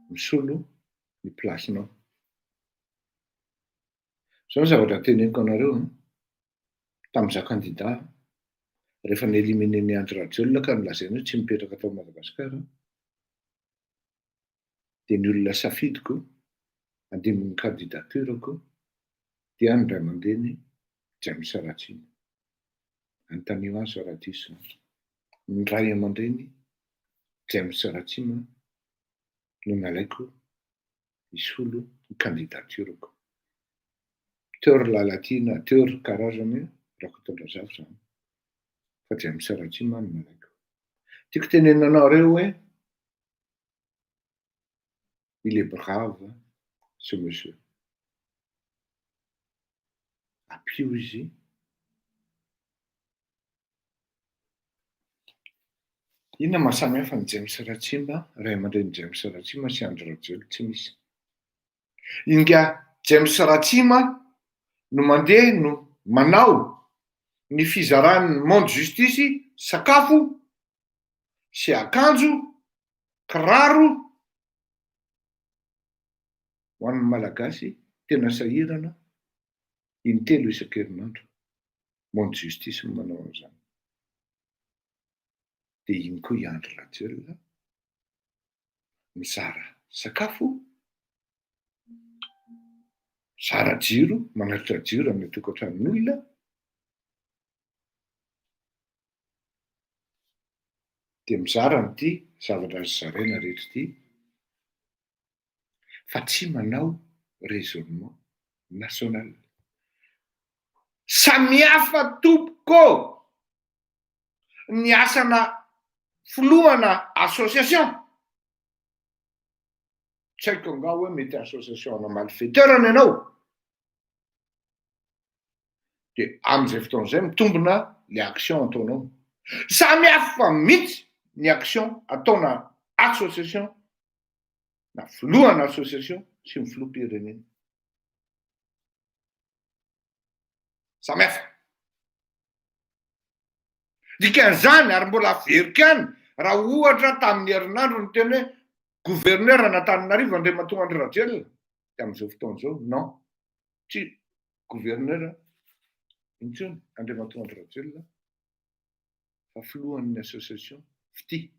[SPEAKER 1] misolo ny plasinao. Zao ny zavatra teneniko anareo tamin'izaho candidat, rehefa naéliminé ny Andry Rajoelina ka nolazaina hoe tsy mipetraka tao Madagasikara, dia ny olona safidiko handimon'ny candidaturako dia ny ray aman-dreny James Ratsima. Anontanio azy raha diso. Ny ray aman-dreny James Ratsima no nalaiko hisolo ny candidaturako. Teo ry Lalatiana, teo ry karazany raha Kotondrazafy zany. Fa James Ratsima no nalaiko. Tiako tenenanao reo hoe il est brave ce monsieur. Apio izy. Inona mahasamy hafa ny James Ratsima, ray aman-dreny James Ratsima sy Andry Rajoelina? Tsy misy. Inga James Ratsima no mandeha no manao ny fizaran'ny monde justice sakafo sy akanjo, kiraro ho an'ny malagasy tena sahirana intelo isan-kerinandro. Monde justice no manao an'izany. Dia iny koa i Andry Rajoelina mizara sakafo, mizara jiro, manatitra jiro amin'ny tokantranon'olona, dia mizara n'ity zavatra azo zaraina rehetra ity, fa tsy manao raisonnement national. Samihafa tompoko ny asana filohana association. Tsy haiko angao hoe mety association ana malfaiteur-ana ianao. Dia amin'izay fotoan'izay mitombina le action ataonao. Samihafa mihitsy ny action ataona association na filohana association sy ny filoham-pirenena. Samihafa. Dikan'izany ary mbola averiko ihany raha ohatra tamin'ny herinandro ny teny hoe gouverneur an'Antananarivo Andriamatoa Andry Rajoelina. Dia amin'izao fotoan'izao, non. Tsy gouverneur intsony Andriamatoa Andry Rajoelina fa filohan'ny association FITI.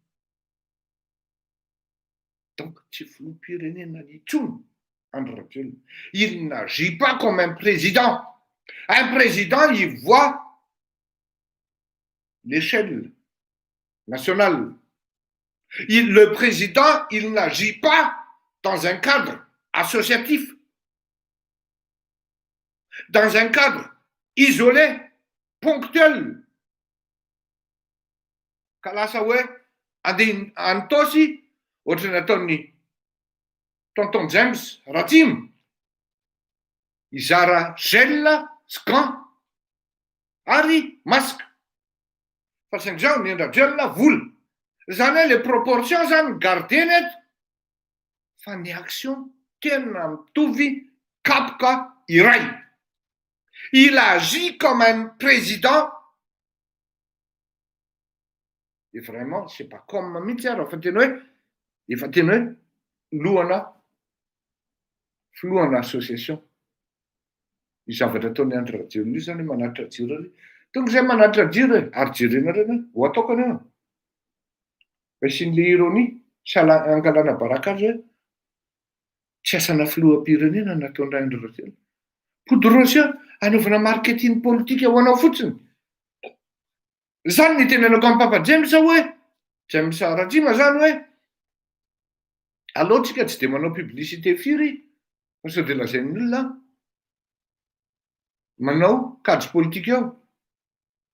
[SPEAKER 1] Donc tsy filoham-pirenena intsony Andry Rajoelina. Il n'agit pas comme un président. Un président, il voit l'échelle nationale. Le président, il n'agit pas dans un cadre associatif, dans un cadre isolé, ponctuel. Ka lasa hoe andeha antosi ohatra ny ataon'ny tonton James Ratsima, izara gel sy gant ary masque. Fa saingy ny Rajoelina vola. Zany hoe les proportions zany gardeny eto fa ny action tena mitovy kapoka iray. Il agit comme un président. Et vraiment, c'est pas comme mihitsy raha efa teny hoe filohana association. I zavatra ataon'ny Andry Rajoelina io zany manatitra jiro ary. Tonga izay manatitra jiro ary jerena reny ho ataoko anao. Asian'le ironie sy angalana baraka azy hoe tsy asana filoham-pirenena nataon'ny Andry Rajoelina. Poudrosy anaovana marketing politika ho anao fotsiny. Zany ny tenenako amin'ny Papa James hoe James Ratsima zany hoe allo tsika tsy dia manao publicité firy fa sao dia lazain'ny olona manao kajy politika ao.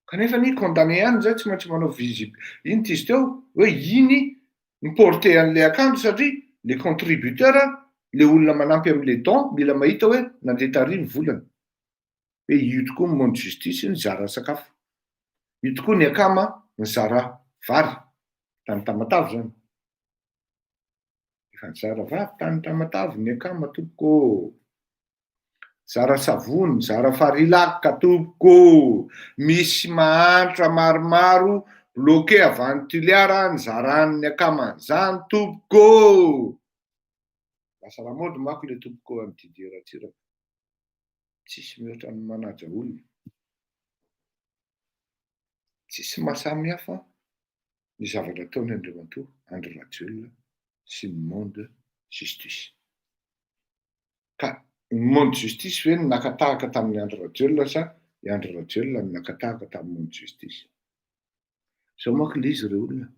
[SPEAKER 1] Kanefa ny condamné ihany zay tsy maintsy manao visible. Iny izy teo hoe iny miporte an'ilay akanjo satria les contributeurs, le olona manampy amin'ilay don mila mahita hoe nandeha tarivo volana. Hoe io tokoa ny monde justice ny zara sakafo. Io tokoa ny akama ny zara vary. Tany Tamatavy zany. Efa ny zara vary tany Tamatavy ny akama tompoko. zara savony, zara farilaka tompoko, misy mahantra maromaro bloqué avy any Toliara nizaran'ny akaman'izany tompoko. Lasa ramody manko le tompoko amin'ny Didier Ratsiraka. Tsisy mihoatra ny manaja olona. Tsisy mahasamy hafa ny zavatra ataony Andriamatoa, Andry Rajoelina sy ny monde justice. Ka ny monde justice hoe ny nakatahaka tamin'ny Andry Rajoelina sa i Andry Rajoelina ny nakatahaka tamin'ny monde justice. Zao manko le izy ireo olona.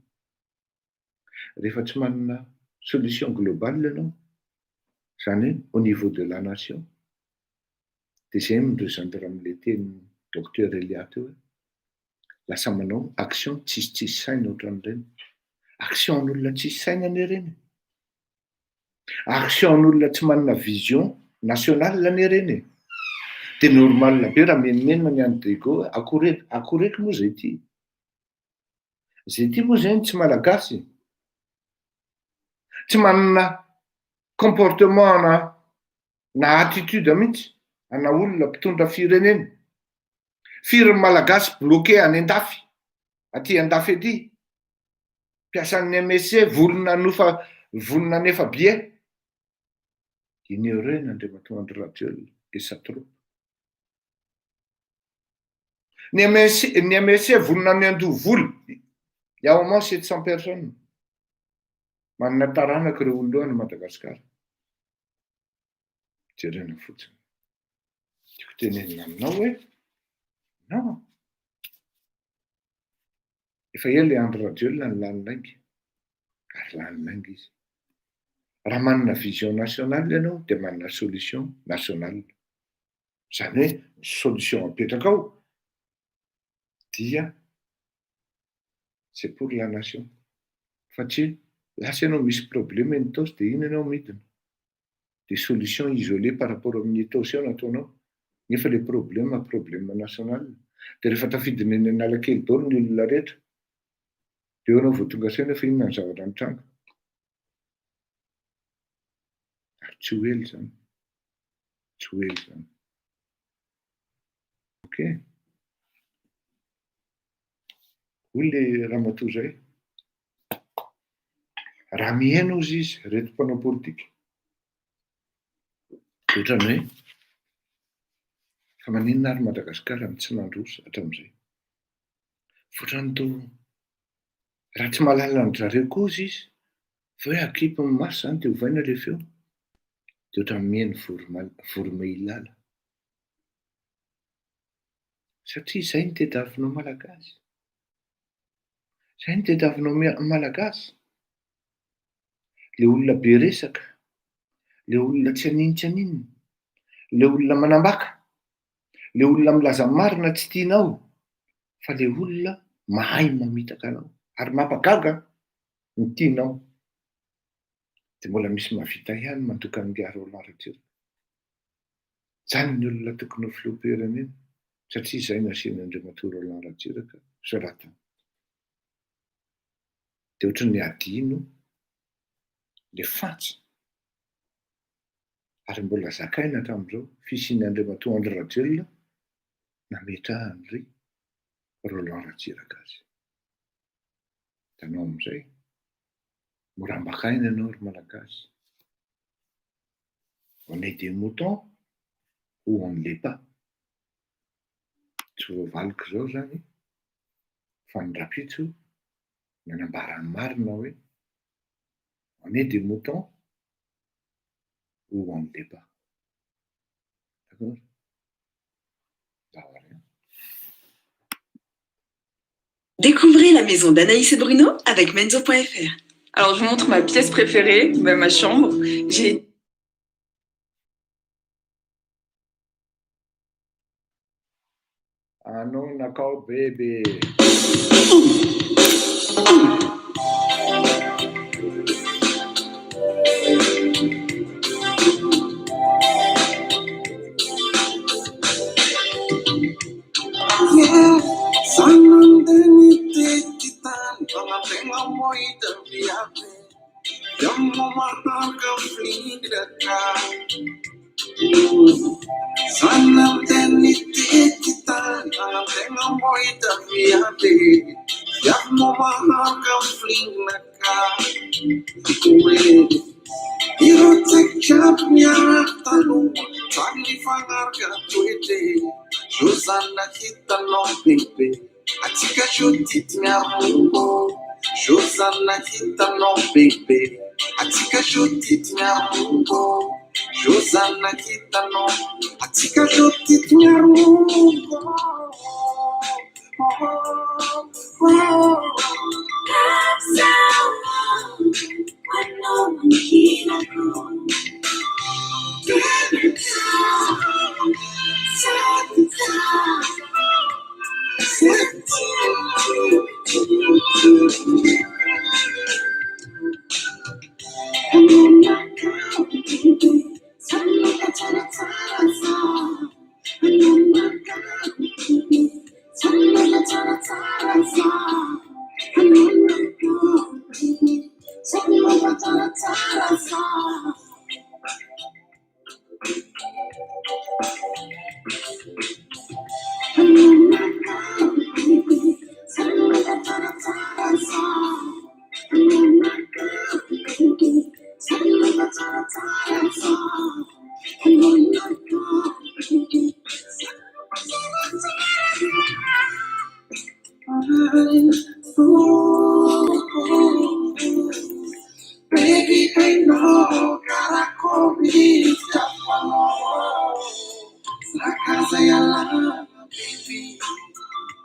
[SPEAKER 1] Rehefa tsy manana solution globale ianao, zany hoe au niveau de la nation, dia izay mindrozandra amin'ilay teny docteur Elia teo hoe lasa manao action tsisy saina ohatran'ireny. Action an'olona tsisy saina anie reny. Action an'olona tsy manana vision nationale anie reny. Dia normal be raha menimena ny Anne Drigo akoreky moa zay ty. Zay ty moa zany tsy malagasy. Tsy manana comportement na attitude mihitsy ana olona mpitondra firenena. Firmy malagasy bloqué any Andafy, aty Andafy aty. Mpiasan'ny MSC volona nefa bie. Ignoré n'Andriamatoa Andry Rajoelina et sa troupe. Ny MSC volona ny andovoly. Il y a au moins 700 personnes. Manana taranaka ireo olona any Madagasikara. Jerena fotsiny. Tiako tenenina aminao hoe non. Efa ela Andry Rajoelina ny laninaingy. Ary laninaingy izy. Raha manana vision nationale ianao dia manana solution nationale. Zany hoe solution apetraka ao dia c'est pour la nation. Satria lasa ianao misy problème eny Tos dia iny ianao midina. Des solutions isolées par rapport amin'ny Tos ao nataonao. Nefa le problème national. Dia rehefa tafidiny eny Analakely daholo ny olona rehetra, dia anao vao tonga saina fa inona ny zavatra mitranga. Ary tsy ho ela zany. Tsy ho ela zany. Ok. Hoy le ramatoa zay. Raha mihaino izy reto mpanao politika. Ohatrany hoe fa maninona ary Madagasikara amin'ny tsy nandroso hatramin'izay. Fotrany toa raha tsy mahalala ny zareo koa izy, fa hoe akipy ny maso zany dia ovaina le feo. Dia ohatrany mihaino voromailala. Satria izay ny tediavinao malagasy. Izay ny tediavinao malagasy. Le olona be resaka, le olona tsy aninona, le olona manambaka, le olona milaza marina tsy tianao, fa le olona mahay mamitaka anao ary mampagaga ny tianao. Dia mbola misy mahavita ihany mandoka ny Roland Ratsiraka. Zany ny olona tokony ho filoham-pirenena, satria izay nasiany Andriamatoa Roland Ratsiraka soratana. Dia ohatran'ny adino le fantsy. Ary mbola zakaina hatramin'izao fisian'ny Andriamatoa Andry Rajoelina nametrahan'ry Roland Ratsiraka azy. Hitanao amin'izay, mora ambakaina ianao ry malagasy. On est des moutons ou on ne l'est pas. Tsy voavaliko zao zany fa ny rapitso nanambarany marina hoe on est des moutons ou on ne l'est pas. D'accord? Rien.
[SPEAKER 5] Découvrez la maison d'Anaïs et Bruno avec Menzo.fr.
[SPEAKER 6] Alors, je vous montre ma pièce préférée, ma chambre. J'ai
[SPEAKER 1] Ah non, d'accord, bébé.
[SPEAKER 2] Sanantenititita tenga moita viate yak mo mahaka fling naka kure iro tek chap nya talu tani fangar ka tuete Josana kita no baby atika shotit nya mungo Josana kita no baby atika shotit nya mungo Josana kita no atika shotit nya mungo Baby, I know, gotta call me, la casa ya la, baby,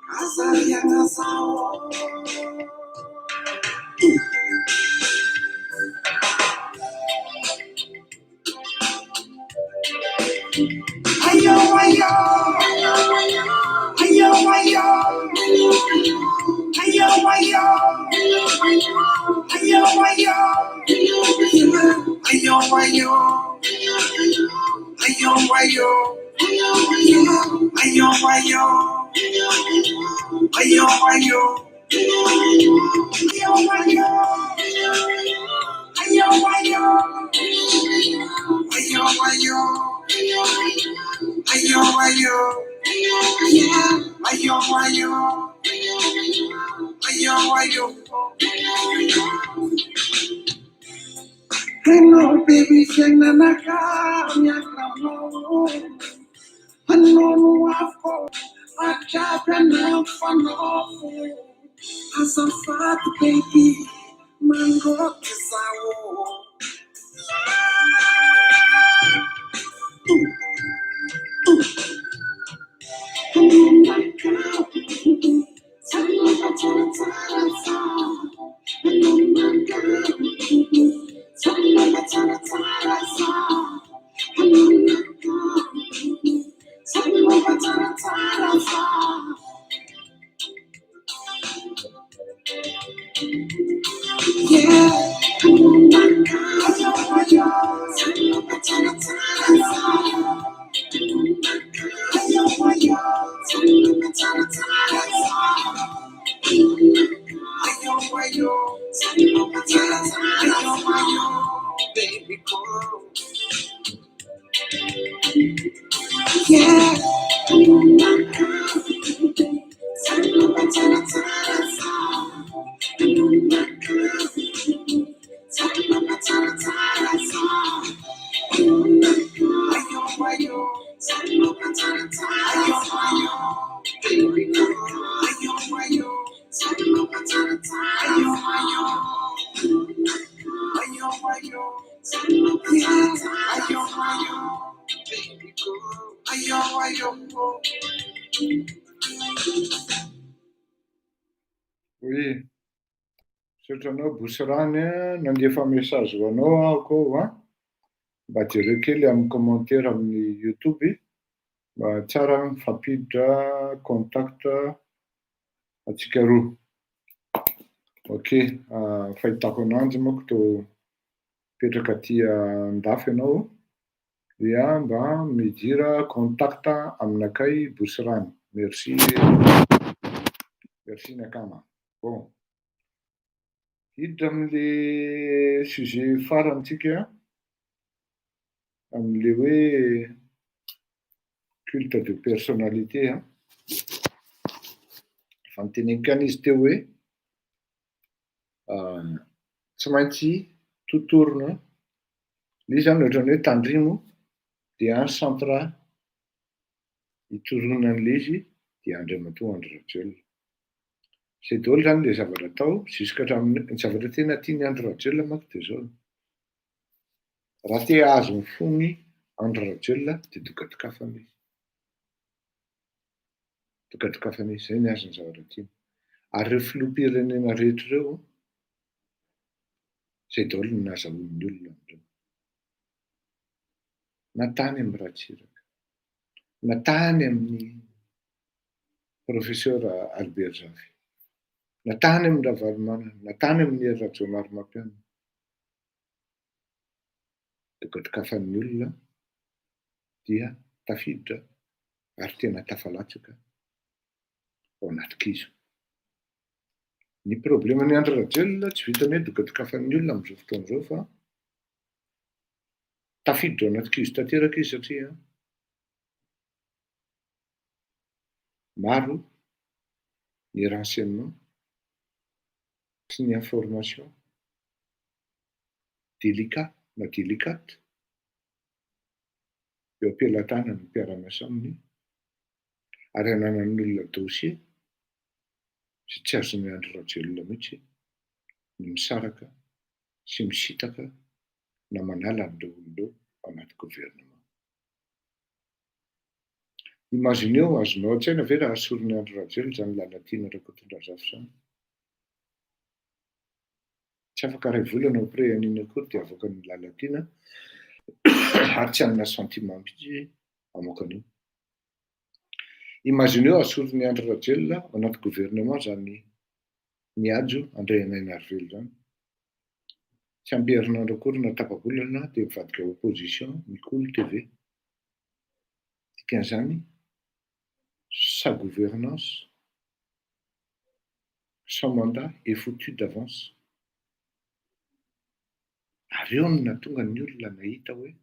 [SPEAKER 2] casa ya la sao. Ayo, ayo, ayo, ayo, ayo, ayo, ayo, ayo, ayo, ayo, ayo. Ayo, ayo, ayo, ayo, ayo, ayo, ayo, hello, baby, shana naka, nyakamo. Ano wako, achapa na fanofu. Asafat, baby, mango kisawo. Baby, come. Yeah.
[SPEAKER 1] Oui, sotranao Bosirany nandefa message ho anao ahako mba jereo kely amin'ny commentaire amin'ny YouTube mba tsara mifampiditra contact atsika roa. Ok, fahitako ananjy moako tô petraka aty andafy ianao dia mba midira contact aminakay Bosirany. Merci, merci nakama. Bon, hiditra amin'le sujet farantsika amin'le hoe culte de personnalité a fa niteneniko any izy teo hoe tsy maintsy totorona le zany ohatrany hoe tandrimo dia un centre hitoronan'le izy dia Andriamatoa Andry Rajoelina. Zay daholo zany le zavatra atao jusqu'à hatramin'ny ny zavatra tena tiany Andry Rajoelina manko dia zao. Raha te hahazo ny fony Andry Rajoelina dia dokadokafana izy. Dokadokafana izy, zay ny azony zavatra tiany. Ary ireo filoham-pirenena rehetra ireo zay daholo no nahazahoan'ny olona amin'ireo. Natany amin'ny Ratsiraka, natany amin'ny professeur Albert Zafy, natany amin'ny Ravalomanana, natany amin'ny Hery Rajaonarimampianina. Dokadokafany olona dia tafiditra ary tena tafalatsaka ao anaty kizo. Ny probleman'ny Andry Rajoelina tsy vitany hoe dokadokafany olona amin'izao fotoana izao fa tafiditra ao anaty kizo tanteraka izy satria maro ny renseignement sy ny information délicat na délicate eo am-pelantanan'ny mpiara-miasa aminy ary ananan'ny olona dossier sy tsy azony Andry Rajoelina mihitsy ny misaraka sy misitaka na manala an'ireo olon'ireo anaty gouvernement. Imagineo azonao an-tsaina ve raha asoriny Andry Rajoelina zany lalatiana Rakotondrazafy zany? Tsy afaka ray volana ao près an'iny akory dia avoaka ny lalatiana ary tsy hanana sentiment mihitsy amoakan'io. Imagineo asoriny Andry Rajoelina ao anaty gouvernement zany niajo André Nainarivelo zany. Tsy ampy herinandro akory na tapa-bolana dia mivadika opposition Mikolo TV. Dikan'izany sa gouvernance, son mandat est foutu d'avance. Ary eo no nahatonga ny olona nahita hoe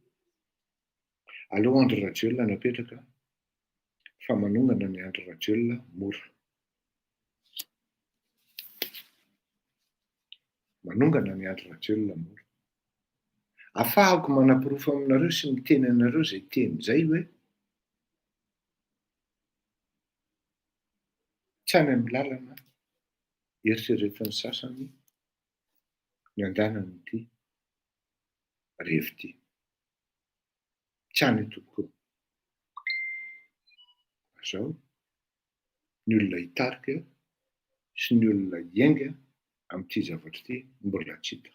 [SPEAKER 1] aleo Andry Rajoelina napetraka fa manongana ny Andry Rajoelina mora. Manongana ny Andry Rajoelina mora. Ahafahako manapirofo aminareo sy miteny anareo zay teny zay hoe tsy any amin'ny lalana eritreretin'ny sasany ny andanany ity rehefa ity. Tsy any tokoa. Zao ny olona hitarika sy ny olona hiainga amin'ity zavatra ity mbola tsy hita.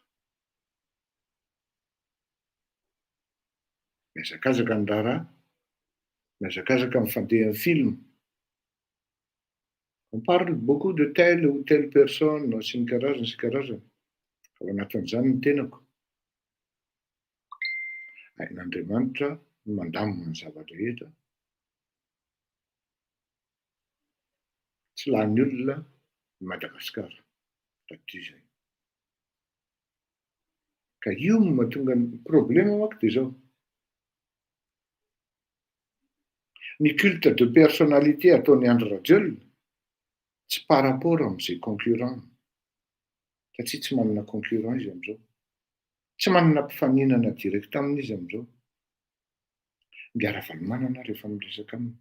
[SPEAKER 1] Miazakazaka ny raharaha, miazakazaka mifandeha film. On parle beaucoup de telle ou telle personne sy ny karazany sy karazany. Ao anatin'izany ny tenako. N'Andriamanitra mandamina ny zava-drehetra. Tsy lahin'ny olona i Madagasikara taty izay. Ka io no mahatonga ny problema manko dia zao. Ny culte de personnalité ataon'ny Andry Rajoelina tsy par rapport amin'izay concurrent. Satria tsy manana concurrent izy amin'izao. Tsy manana mpifaninana direct amin'izy amin'izao. Ngiara Valomanana rehefa miresaka aminy.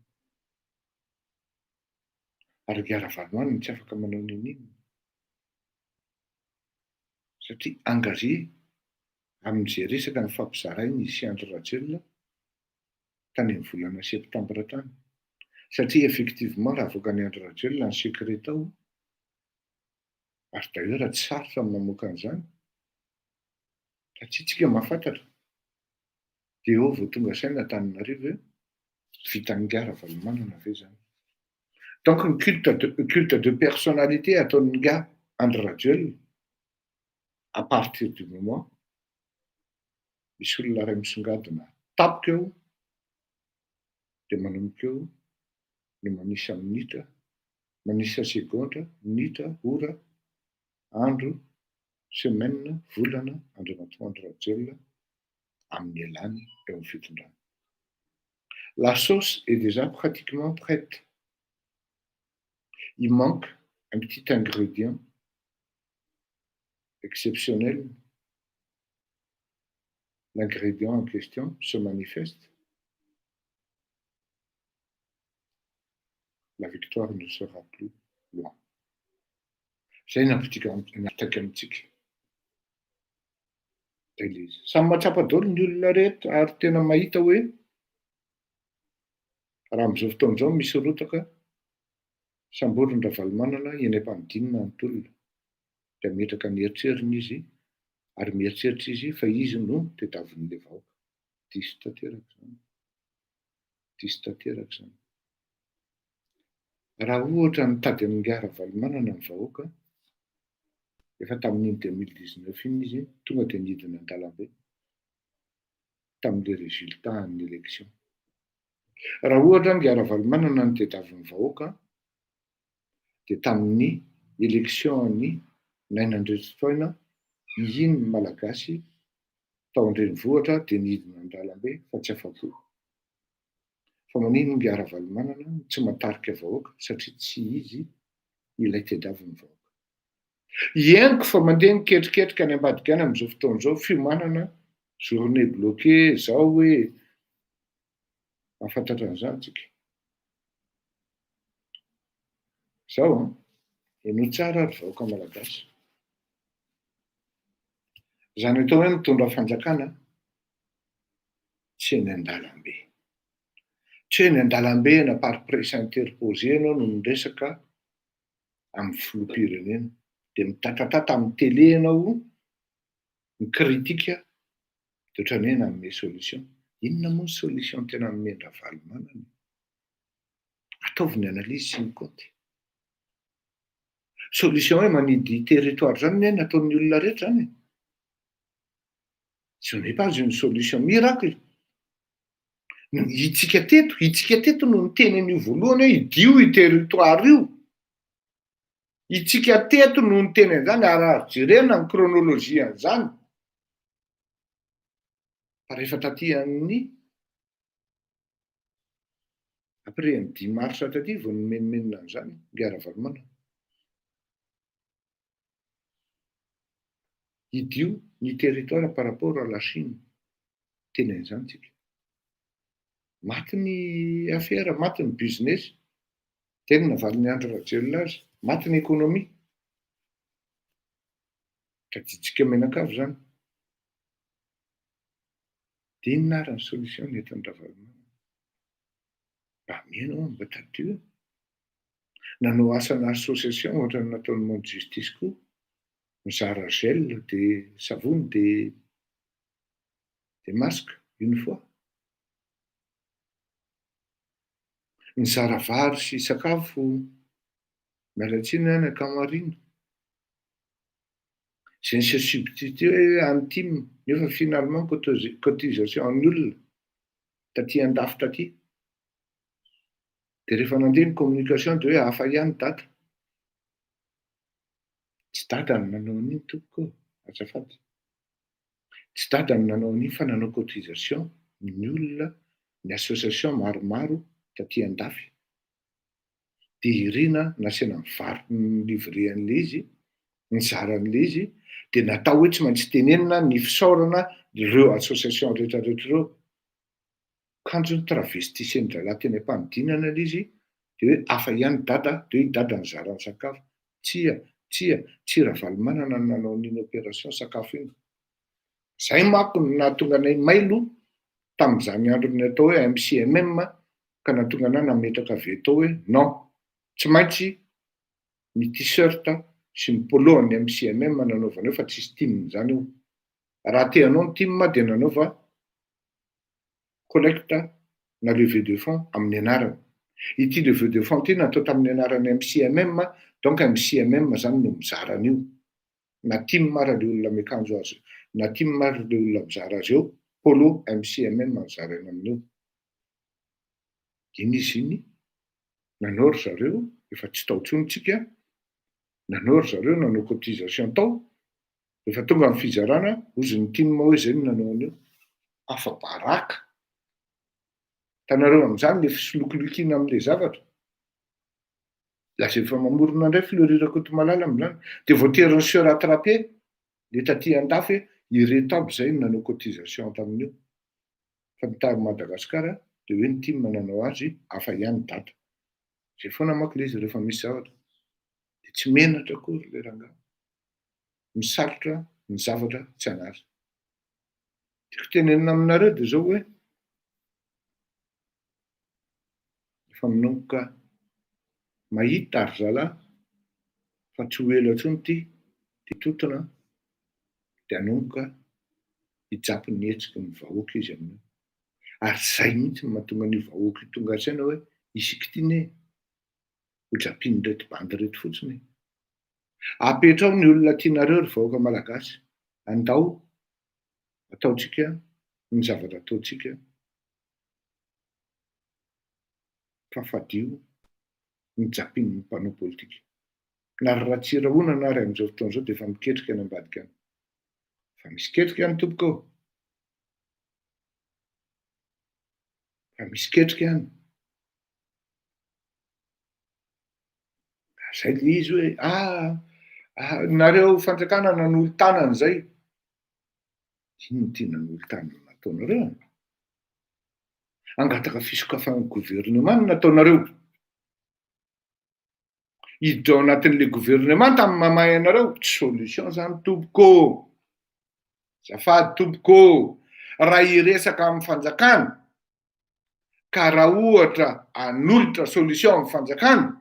[SPEAKER 1] Ary Ngiara Valomanana tsy afaka manao ninino. Satria engagé amin'izay resaka ny fampizarainy izy sy Andry Rajoelina tany amin'ny volana septambra tany. Satria effectivement raha avoaka ny Andry Rajoelina ny secret tao, ary d'ailleurs tsy sarotra ny mamoaka an'izany, satria tsika mahafantatra. Dia eo vao tonga saina Antananarivo hoe vitan'ny Ngiara Valomanana ve zany. Donc ny culte de personnalité ataon'ny nga Andry Rajoelina à partir du moment misy olona ray misongadina tapoka eo dia manomboka eo no manisa minitra, manisa segondra, minitra, ora, andro, semaine, volana Andriamatoa Andry Rajoelina amin'ny alany eo amin'ny fitondrana. La sauce est déjà pratiquement prête. Il manque un petit ingrédient exceptionnel. L'ingrédient en question se manifeste. La victoire ne sera plus loin. Zay napitika amintsika. Ilay izy. Samy mahatsapa-dolo ny olona rehetra ary tena mahita hoe raha amin'izao fotoana izao misy rotaka samboriny Ravalomanana eny am-panidinana Anatolona. Dia mihetraka ny eritseriny izy ary mieritreritra izy fa izy no tadiavin'ilay vahoaka. Diso tanteraka izany. Diso tanteraka izany. Raha ohatra nitady amin'ny Ravalomanana ny vahoaka, efa tamin'iny 2019 iny izy tonga dia nidina an-dalambe tamin'ilay résultat ny élection. Raha ohatra ny Ravalomanana ny tadiavin'ny vahoaka, dia tamin'ny élection ny 900 iny malagasy tao an-drenivohitra dia nidina an-dalambe fa tsy afa-po. Fa manino ny Ravalomanana tsy matarika vahoaka satria tsy izy ilay tadiavin'ny vahoaka. Ieniko fa mandeha niketriketrika any ambadika any amin'izao fotoana izao fiomanana journée bloquée zao hoe mahafantatra an'izany tsika. Zao eno tsara ry vahoaka malagasy. Zany atao hoe mitondra fanjakana tsy eny an-dalambe. Tsy eny an-dalambe na par presse interposé ianao no miresaka amin'ny filoham-pirenena. Dia mitatratata amin'ny télé ianao mikritika dia ohatrany hoe nanome solution. Inona moa ny solution tena nomeny Ravalomanana? Ataovy ny analyse sy ny compte. Solution hoe manidy territoire zany ny nataon'ny olona rehetra zany. Ce n'est pas une solution miracle. Itsika teto no niteny an'io voalohany hoe idio i territoire io. Itsika teto no niteny an'izany ary jerena ny chronologie an'izany. Fa rehefa taty amin'ny après ny 10 mars taty vao nomenomenina an'izany ny Ravalomanana. Idio ny territoire par rapport à la Chine. Teny an'izany tsika. Maty ny affaire, maty ny business. Teny navalin'ny Andry Rajoelina azy. Maty ny économie. Ka tsitsika menakavy zany. Dia inona ary ny solution nentin'ny Ravalomanana? Mba mihaino mba tadio. Nanao asana association ohatra ny nataon'ny Monde Justice koa. Mizara gel, dia savony, dia masque une fois. Mizara vary sy sakafo mialatsiny any ankamaroany. Je ne se substitue intime nefa finalement cotisation an'ny olona taty an-dafy taty. Dia rehefa nandeha ny communication dia hoe hafa ihany data. Tsy data no nanao an'iny tompoko azafady. Tsy data no nanao an'iny fa nanao cotisation ny olona, ny association maromaro taty an-dafy. Dia irina nasina mivary ny livre an'ilay izy, ny zaran'ilay izy, dia natao hoe tsy maintsy tenenina ny fisaorana ireo association rehetrarehetra ireo. Kanjo ny travestissé ny drala teny am-panidinana ilay izy, dia hoe hafa ihany data, dia hoe data ny zarany sakafo. Tsy Ravalomanana no nanao an'iny opération sakafo iny. Zay manko no nahatonga anay mailo tamin'izany andro ny atao hoe MCMM, ka nahatonga anay nametraka veto hoe non, tsy maintsy ny t-shirt sy ny polo ny MCMM nanaovana eo fa tsisy team zany io. Raha te hanao ny team dia nanaova collecte na levée de fonds amin'ny anarany. Ity levée de fonds ity natao tamin'ny anaran'ny MCMM, donc MCMM zany no mizara an'io. Na team mara ilay olona miakanjo azy, na team mara ilay olona mizara azy eo, polo MCMM mizaraina amin'io. Iny izy iny, nanao ry zareo, efa tsy tao intsony tsika, nanao ry zareo, nanao cotisation tao, rehefa tonga amin'ny fizarana, ozy ny team hoe zay no nanao an'io. afa-baraka. Tanareo amin'izany le fisolokolokiana amin'ilay zavatra. Lasa efa mamorona indray filorirako eto malala amin'izany. Dia voatery Sieur Rattrapé, le taty an-dafy ireto aby izay nanao cotisation tamin'io. Fa ny tany Madagasikara dia hoe ny team nanao azy hafa ihany data. Zay foana manko ilay izy rehefa misy zavatra. Dia tsy menatra akory ilay rangahy. Misalotra ny zavatra tsy anazy. Tiako tenenina aminareo dia zao hoe efa minomoka mahita ary zalahy fa tsy ho ela intsony ty totona dia hanomboka hijapy ny hetsiky ny vahoaka izy amin'io. Ary zay mihitsy no mahatonga ny vahoaka tonga ansaina hoe isika ity ne ho japiny reto bandy reto fotsiny. Apetrao ny olona tianareo ry vahoaka malagasy. Andao ataontsika ny zavatra ataontsika. Fa fadio ny japin'ny mpanao politika. Na raha tsy rahoana na ry amin'izao fotoana izao dia efa miketrika any ambadika any. Fa misy ketrika any tompoko ao. Fa misy ketrika any. Zay le izy hoe nareo fanjakana nanolo tanana izay. Inona ty nanolo tanana nataonareo? Angataka fisokafan'ny gouvernement nataonareo. Hiditra ao anatin'ilay gouvernement tamin'ny mamahy anareo. Tsy solution zany tompoko. Zafady tompoko. Raha hiresaka amin'ny fanjakana ka raha ohatra hanolotra solution amin'ny fanjakana,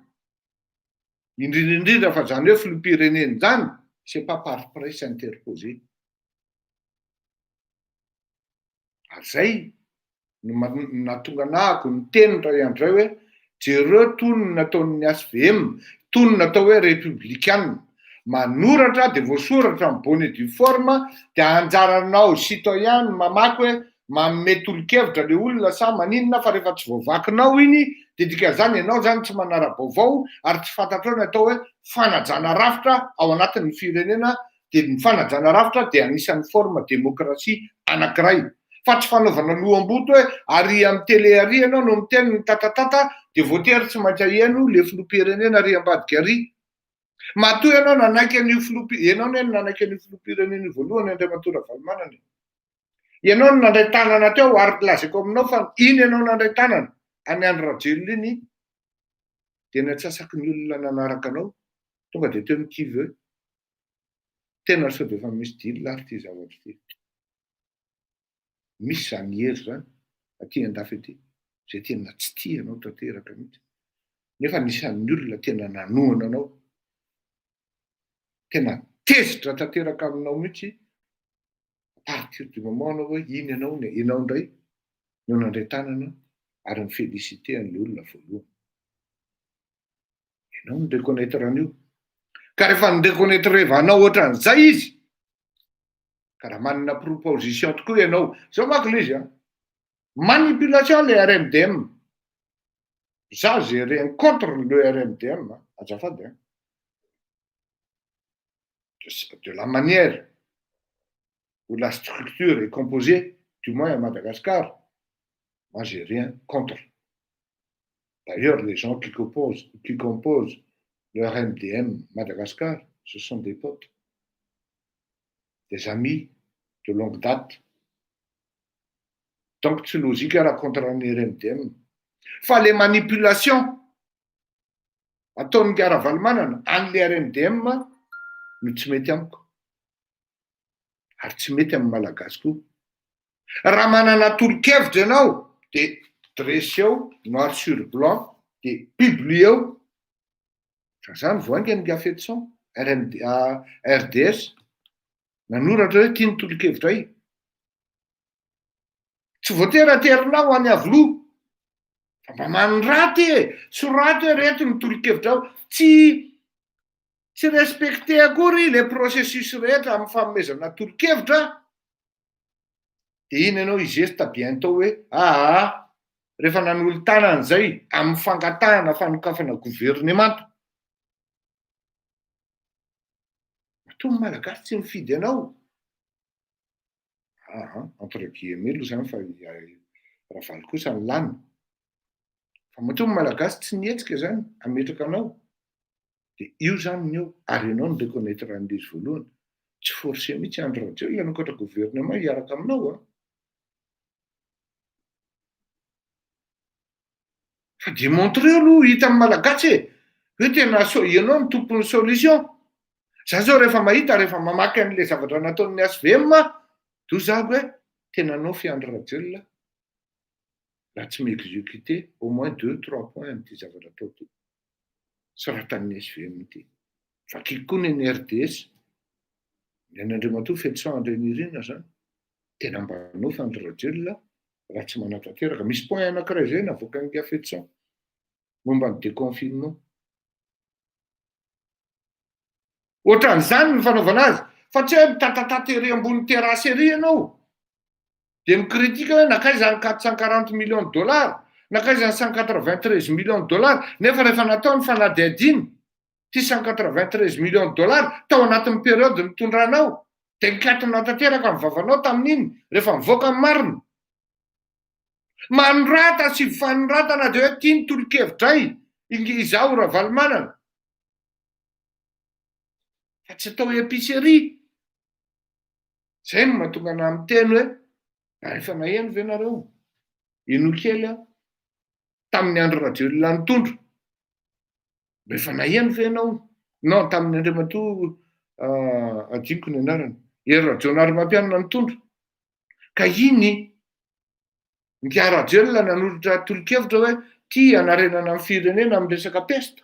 [SPEAKER 1] indrindra fa zany hoe filoham-pirenena zany, c'est pas par presse interposé. Ary zay no nahatonga anahako ny tenitra iandray hoe jereo tony nataon'ny SVM, tony natao hoe républicaine. Manoratra dia voasoratra amin'ny bonnet due forme dia anjaranao citoyen mamaky hoe manome tolo-kevitra le olona sa maninona fa rehefa tsy voavakinao iny dia dikan'izany ianao zany tsy manara-baovao ary tsy fantatrao ny atao hoe fanajana rafitra ao anatin'ny firenena. Dia ny fanajana rafitra dia anisan'ny forme démocratie anankiray. Fa tsy fanaovana lohamboto hoe ary amin'ny télé ary ianao no miteny ny tatatata dia voatery tsy maintsy aheno le filoham-pirenena ary ambadika ary. Matoa ianao nanaiky an'io ianao ne nanaiky an'io filoham-pirenena voalohany Andriamatora Rajoelina. Ianao no nandray tanana teo ary lazaiko aminao fa iny ianao nandray tanana any Andry Rajoelina iny dia natsasaky ny olona nanaraka anao tonga dia teo mikivy hoe tena sao dia efa misy dily lary ty zavatra ity. Misy zany hery zany aty an-dafy ety zay tena tsy tia anao tanteraka mihitsy. Nefa nisan'ny olona tena nanohana anao. Tena tezitra tanteraka aminao mihitsy. À partir du moment anao hoe iny ianao indray no nandray tanana ary ny félicité an'ilay olona voalohany. Ianao ny reconnaître an'io. Ka rehefa ny reconnaître rehevanao ohatran'izay izy ka raha manana proposition tokoa ianao. Zao manko le izy manipulation le RMDM. Ça j'ai rien contre le RMDM. Azafady. De la manière où la structure est composée, du moins à Madagascar, moi j'ai rien contre. D'ailleurs, les gens qui composent le RMDM Madagascar, ce sont des potes, des amis de longue date. Donc c'est logique à contre un RMDM. Fa les manipulations ataon'ny Gara-Valmanana an'le RMDM no tsy mety amiko. Ary tsy mety amin'ny malagasy koa. Raha manana tolo-kevitra ianao dia dresseo noir sur blanc dia publieo. Fa zany voaingany gafetson RDS nanoratra hoe tiany tolo-kevitra i. Tsy voatery aterinao any avoloa. Fa mba manraty soraty hoe reto ny tolo-kevitrao. Tsy respecté akory le processus rehetra amin'ny fanomezana tolo-kevitra. Dia iny ianao igesta bientôt hoe rehefa nanolo tanana izay amin'ny fangatahana fanokafana gouvernement. Matoa ny malagasy tsy mifidy anao. entre guillemets aloha zany fa raha valy kosa ny lany. Fa matony malagasy tsy nietsika zany ametraka anao. Dia io zany ny eo, ary ianao ny reconnaître an'izy voalohany. Tsy forcé mihitsy andro radio anokatra gouvernement hiaraka aminao a. Fa démontré aloha hita amin'ny malagasy hoe tena ianao ny tompon'ny solution. Za zao rehefa mahita, rehefa mamaky an'ilay zavatra nataon'ny SVM, do zaho hoe tena anao fiandro radio raha tsy mi-exécuter au moins 2-3 points amin'ity zavatra atao ty. Soratan'ny SVM ity. Vakiky koa ny RDS. Ny an'Andriamatoa Fédération Andrenirina zany. Tena mba anao fiandro radio raha tsy manatanteraka. Misy point anankiray zay navoaka ny Fédération. Momba ny déconfinement. Ohatran'izany ny fanaovana azy. Fa tsy hoe mitatataty ery ambony terasy ery ianao. Dia mikritika hoe nakaiza ny 440 millions de dollars, nakaiza ny 193 millions de dollars, nefa rehefa natao ny fanadihadiny, ty 193 millions de dollars tao anatin'ny période mitondra anao, dia nikatona tanteraka ny vavanao tamin'iny, rehefa mivoaka ny marina. Manorata sy fanoratana dia hoe tiany tolo-kevitray, izaho Ravalomanana. Fa tsy atao épicerie. Zay no mahatonga ana miteny hoe efa naheno ve nareo? Ino kely aho tamin'ny andro radio nitondro. Efa naheno ve ianao? Non, tamin'ny Andriamatoa adiniko ny anarany. Ery radio Narimampianina nitondro. Ka iny ny radio nanolotra tolo-kevitra hoe ty anarenana amin'ny firenena amin'ny resaka pesta.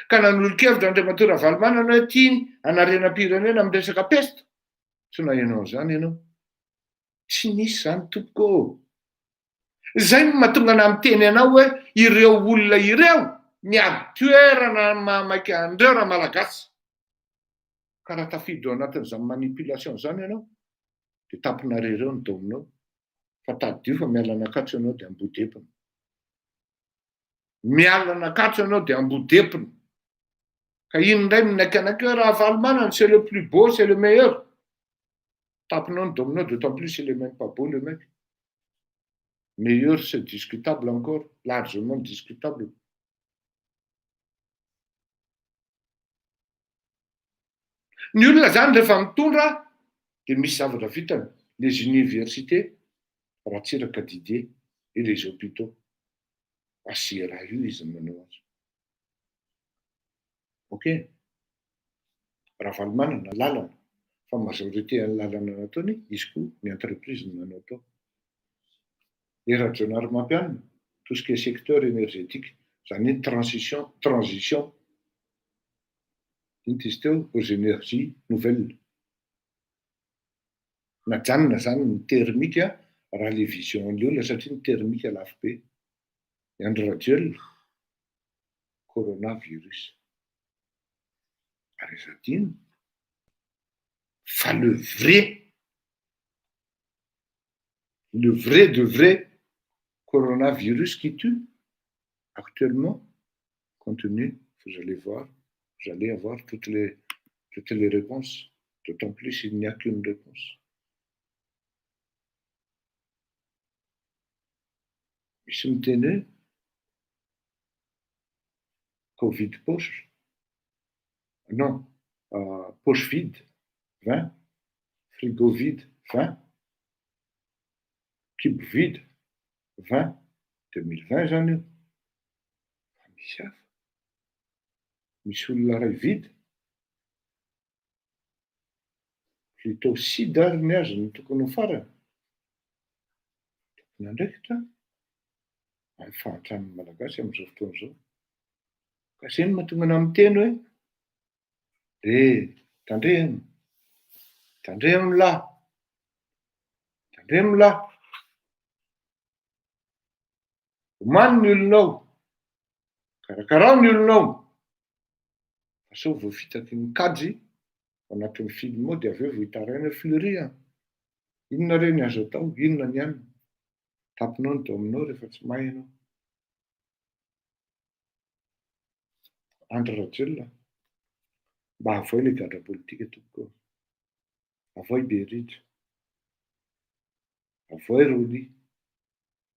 [SPEAKER 1] Ka nanolotra Andriamatoa Ravalomanana hoe ty anarenam-pirenena amin'ny resaka pesta. Tsy nahenao an'izany ianao. Tsy nisy zany tompoko. Zay no mahatonga ana miteny anao hoe ireo olona ireo miady toerana mamaky andreo raha malagasy. Ka raha tafidy ao anatin'izany manipulation zany ianao, dia tapinareo ny dominao. Fa taddio fa miala nakatso ianao dia ambodepina. Miala nakatso ianao dia ambodepina. Ka ino indray minaikanakeo Ravalomanana, c'est le plus beau, c'est le meilleur. Tapinao ny dominao, d'autant plus il est même pas beau le mec. Meilleur, c'est discutable encore, largement discutable. Ny olona zany rehefa mitondra dia misy zavatra vitany. Les universités ratsiraka Didier et les hôpitaux. Asia raha io izy manao azy. Ok. Ravalomanana lalana. Fa majorité amin'ny lalana nataony, izy koa ny entreprise no manao atao. Et radio Narimampianina, tout ce qui est secteur énergétique, zany transition aux énergies nouvelles. Najanona zany ny termika raha le vision an'ilay olona satria ny termika lafo be. Ny andro radio coronavirus. Ary zadina. Fa le vrai de vrai coronavirus qui tue actuellement continue, vous allez avoir toutes les réponses, d'autant plus il n'y a qu'une réponse. Misy miteny hoe Covid poche. Non, poche vide, 20. Frigo vide, 20. Kibo vide, 20. 2020 zany io. Misy hafa. Misy olona ray vide. Plutôt sida ary ny azy ny tokony ho farany. Tokony andraikitra amin'ny fahantramin'ny malagasy amin'izao fotoana izao. Ka zay no mahatonga ana miteny hoe tandremo lahy. Omany ny olonao. Karakarao ny olonao. Fa sao vao fitaky ny kajy anatin'ny film ao dia avy eo vao hitaraina fleury. Inona re ny azo atao? Inona ny anina? Tapinao ny dominao rehefa tsy mahay ianao. Andro radio mba avoy ilay gadra politika tompoko. Avoy be ritra. Avoa Roly,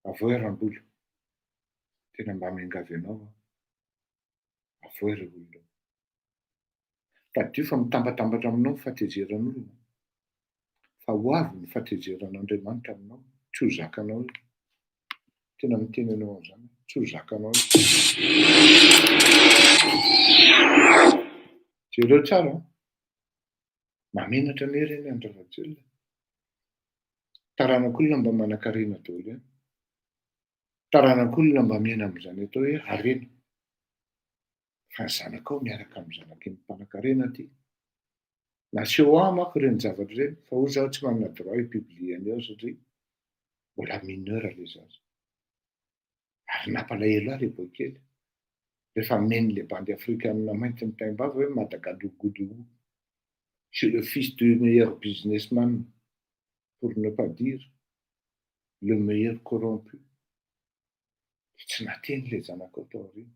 [SPEAKER 1] avoa Rambolo. Tena mba miangavy anao. Avoa Roly. Tadio fa mitambatambatra aminao ny fahatezeran'olona. Fa ho avy ny fahatezeran'Andriamanitra aminao. Tsy ho zakanao io. Tena miteny anao an'izany. Tsy ho zakanao io. Jereo tsara. Mamenatra ny reny Andra Rajoelina. Taranak'olona mba manan-karena daholo ihany. Taranak'olona mba miaina amin'izany atao hoe harena. Fa ny zanakao miaraka amin'ny zanaky ny mpanan-karena aty. Naseho ahy manko ireny zavatra ireny, fa hoy zaho tsy manana droit hipibliany ao satria mbola mineur ilay zaza. Ary nampalahelo ahy ilay boy kely. Rehefa meny ilay bandy afrikanina mainty mitaim-bava hoe Madagadogodogo. Je le fils du meilleur businessman, pour ne pas dire le meilleur corrompu. Tsy nateny ilay zanakao tao aoriana.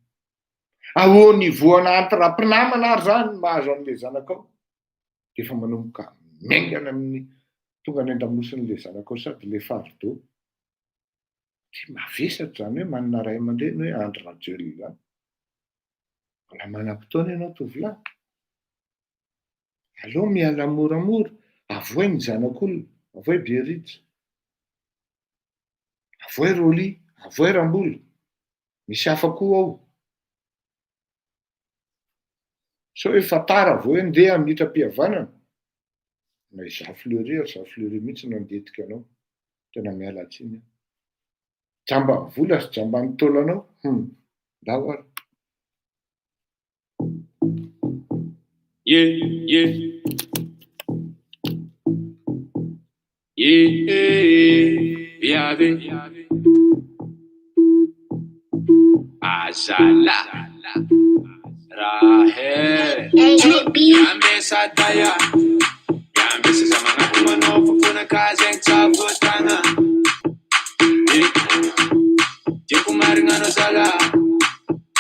[SPEAKER 1] Ahoana ivoana antra-pinamana ary zany mahazo an'ilay zanakao. Dia efa manomboka miaingana amin'ny tonga any an-damosin'ilay zanakao sady ilay farido. Tsy mavesatra zany hoe manana ray aman-dreny hoe Andry Rajoelina. Mbola manam-potoana ianao tovolahy. Aleo miala moramora, avoay ny zanak'olona, avoay Beritsa, avoay Roly, avoay Rambolo. Misy hafa koa ao. So efa tara vao andeha mitram-pihavanana. Na izaho Fleury mihitsy no andetika anao. Tena miala tsiny. Jamba ny vola sy jamba ny taolanao. Ndao ary.
[SPEAKER 7] Viave Azala Rahe Yambe Sataya Yambe Samana Kumano Fukuna Kazeng Tabutana Tikumaringano Sala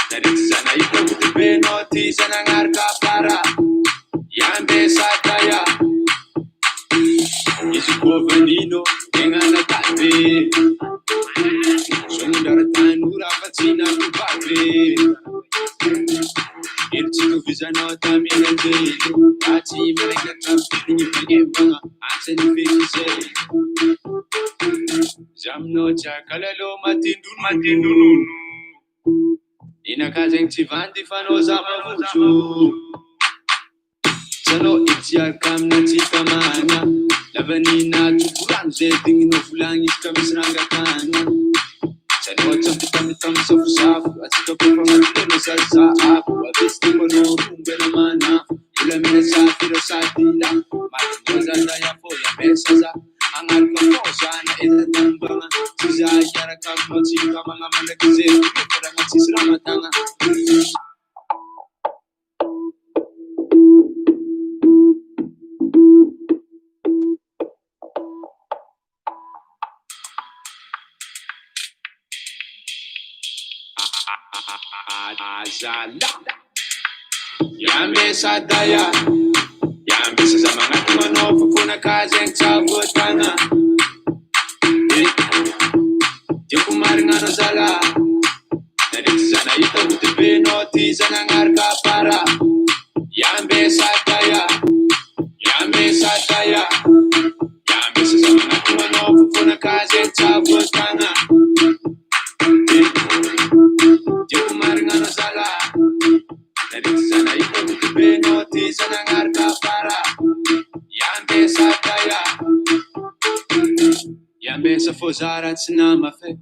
[SPEAKER 7] Narizana Iko Kutipeno Tisana Ngarka Para Yambe Sataya Isikovenino Engana Tabe Sundara Tanura Fatina Kubabe Irchino Vizano Tamirande Ati Meleka Trapini Pagevanga Anseni Vekise Jamno Chakalalo Matindunu Inakazeng Tivandi Fano Zamavuchu Sano Itia Kamna Chikamana Lavanina Tukuran Zeding no Fulang Iskamisranga Kana Sano Champitam Safu Atito Pamano Salsa Abu Abistimono Benamana Ulamina Safiro Satila Matinoza Yapoya Mesaza Angal Kamosana Etatambanga Tiza Yarakam Moti Kamanga Manakize Ramatis Ramatanga Azala Yambe Sadaya Yambe Samana Kumano Fukuna Kazeng Tabutana Tikumaringano Sala Narizana Ito Kutipeno Tisana Ngarka Para Yambe Sataya Yambe Sataya Yambe Samana Kumano Fukuna Kazeng Tabutana Tikumaringano Sala Narizana Ito Kutipeno Tisana Ngarka Para Yambe Sataya Yambe Safozara Tsinama Fe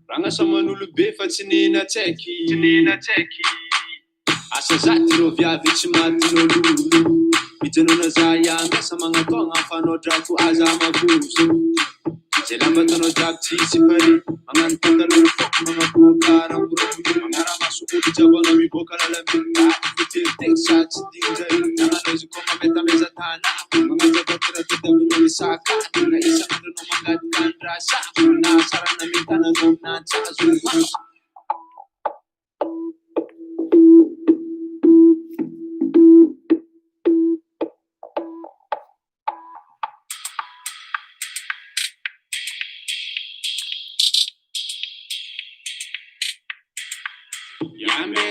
[SPEAKER 7] Ranga Samanulu Befa Tinina Teki Asa Zatiro Viavici Matino Lulu Bitanuna Zaya Samanga Tonga Fano Dratu Azama Busu Zelambatono Jakti Sipari Mangantanga Lulu Fok Manga Bukara Mangara Masuku Jabana Mibokara Lamina Fitil Tek Sats Dinga Nanganozi Koma Beta Mezatana Manganja Bakra Tita Saka Na Isa Mando Mangat Kandra Sa Na Sarana Mitana No Nancha Azul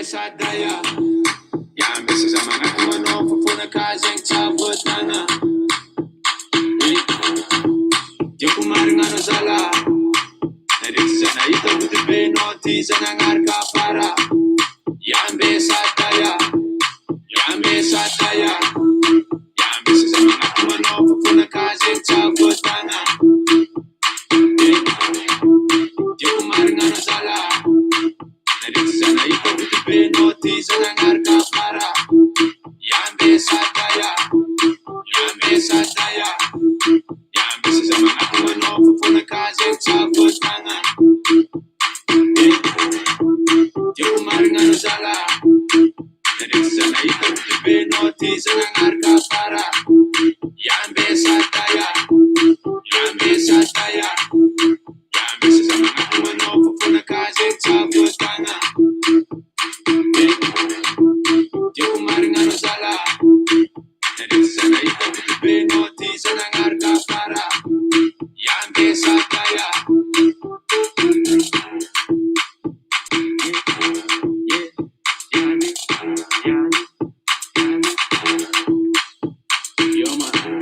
[SPEAKER 7] sadaya. Yambesa zamanga kumano fufuna kazeng chabutana. Dikumari ngano zala. Narizana ito butibe noti zanangar kapara. Yambesa sadaya. Yambesa sadaya. Yambesa zamanga kumano fufuna kazeng chabutana. Dikumari ngano zala. Narizana ito butibe noti zanangar kapara. Yambe sataya, yambe sataya, yambe sezama akumano fufuna kaze chakutanga. Dikumari ngano zala, narizana ito butibe noti zanangar kapara. Yambe sataya, yambe sataya, yambe sezama akumano fufuna kaze chakutanga. Dikumari ngano zala. Narizana ito butibe noti zanangar kapara. Yambe sataya. Yo man,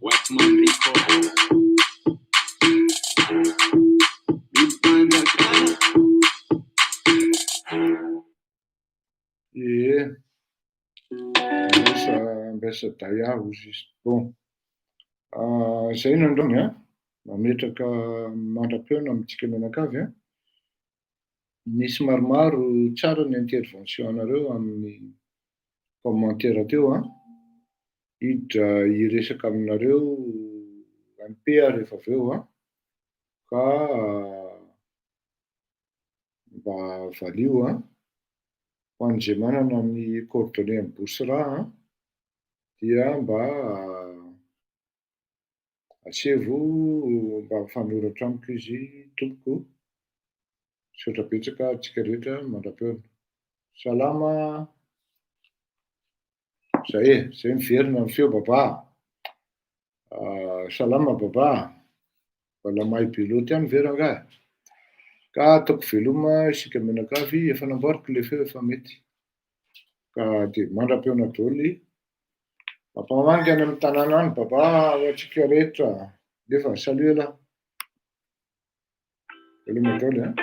[SPEAKER 7] Watman Rico. Big Banda Kana.
[SPEAKER 1] Ambesa daya hozy izy. Bon, zay nandrony a, mametraka mandram-peona amintsika menakavy a. Nisy maromaro tsara ny intervention anareo amin'ny commentaire teo a. Hiditra hiresaka aminareo MP rehefa avy eo a, ka mba valio a ho an'izay manana ny coordonnées amin'ny Boursera a, dia mba asevo mba mifanoratra amiko izy tompoko. Misaotra betsaka antsika rehetra mandram-peona. Salama. Zay miverina ny feo baba. Salama baba. Mbola mahay be loatra ihany vera angahy. Ka ataoko veloma isika menakavy, efa namboariko le feo efa mety. Ka dia mandram-peona daholo. Mampamaninga any amin'ny tanàna any baba ho antsika rehetra. Nefa salut elahy. Veloma daholo a.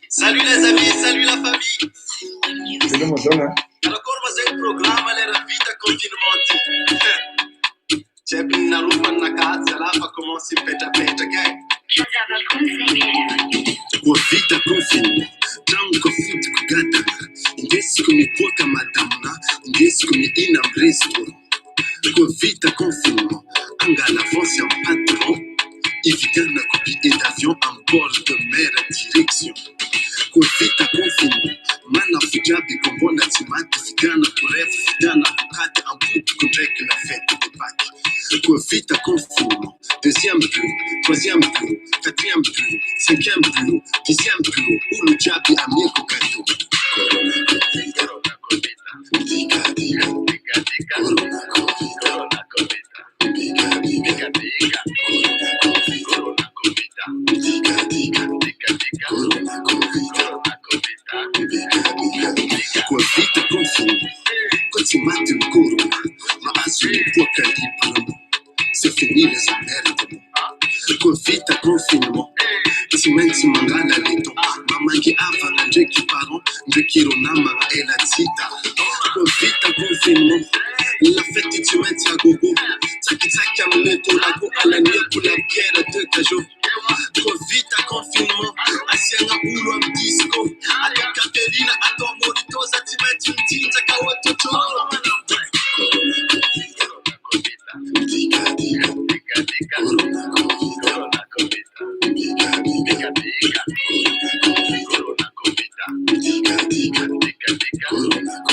[SPEAKER 7] Salut les amis, salut la famille.
[SPEAKER 1] Vile Madonna.
[SPEAKER 7] Ancora fazer um programa era vida continuamente. Sempre na rua na casa lá para começar peta peta gang. Kwa vita confine, tangu futi kugata. Ingesi kuni poka madamna, ingesi kuni ina mresto. Kwa vita confine, anga l'avance en patron. Évidemment la copie d'avion en bord de mer à direction. Kwa vita confine, mana fujabi kombona timati figana kurefu figana kukata amputu kundreke la fête de Pâques. Kwa vita confine, deuxième bureau, troisième bureau, quatrième bureau, cinquième bureau, dixième bureau, où le diable a mis au gâteau. Corona Covid, Corona Covid, diga diga, diga diga, Corona Covid, Corona Covid, diga diga, diga, Corona Covid, Corona Covid, diga diga, diga diga, Corona Covid, Corona Covid, diga diga, diga. Kwa vita confine, quand tu mates le corona, ma azul pour calibre. C'est fini les emmerdes. Kwa vita confinement, timenti mangala leto. Mamangi ava na njeki paron, njeki ronama na ela tita. Kwa vita confinement, la fête timenti a gogo. Taki taki amuleto lago ala nieku la bière de kajo. Kwa vita confinement, asianga ulu am disco. Ata Katerina, ato moritoza timenti mtinza kawototo. Corona Covid, Corona Covid, diga diga, diga diga, Corona Covid, Corona Covid, diga diga, diga, Corona Covid, Corona Covid, diga diga, diga diga, Corona Covid.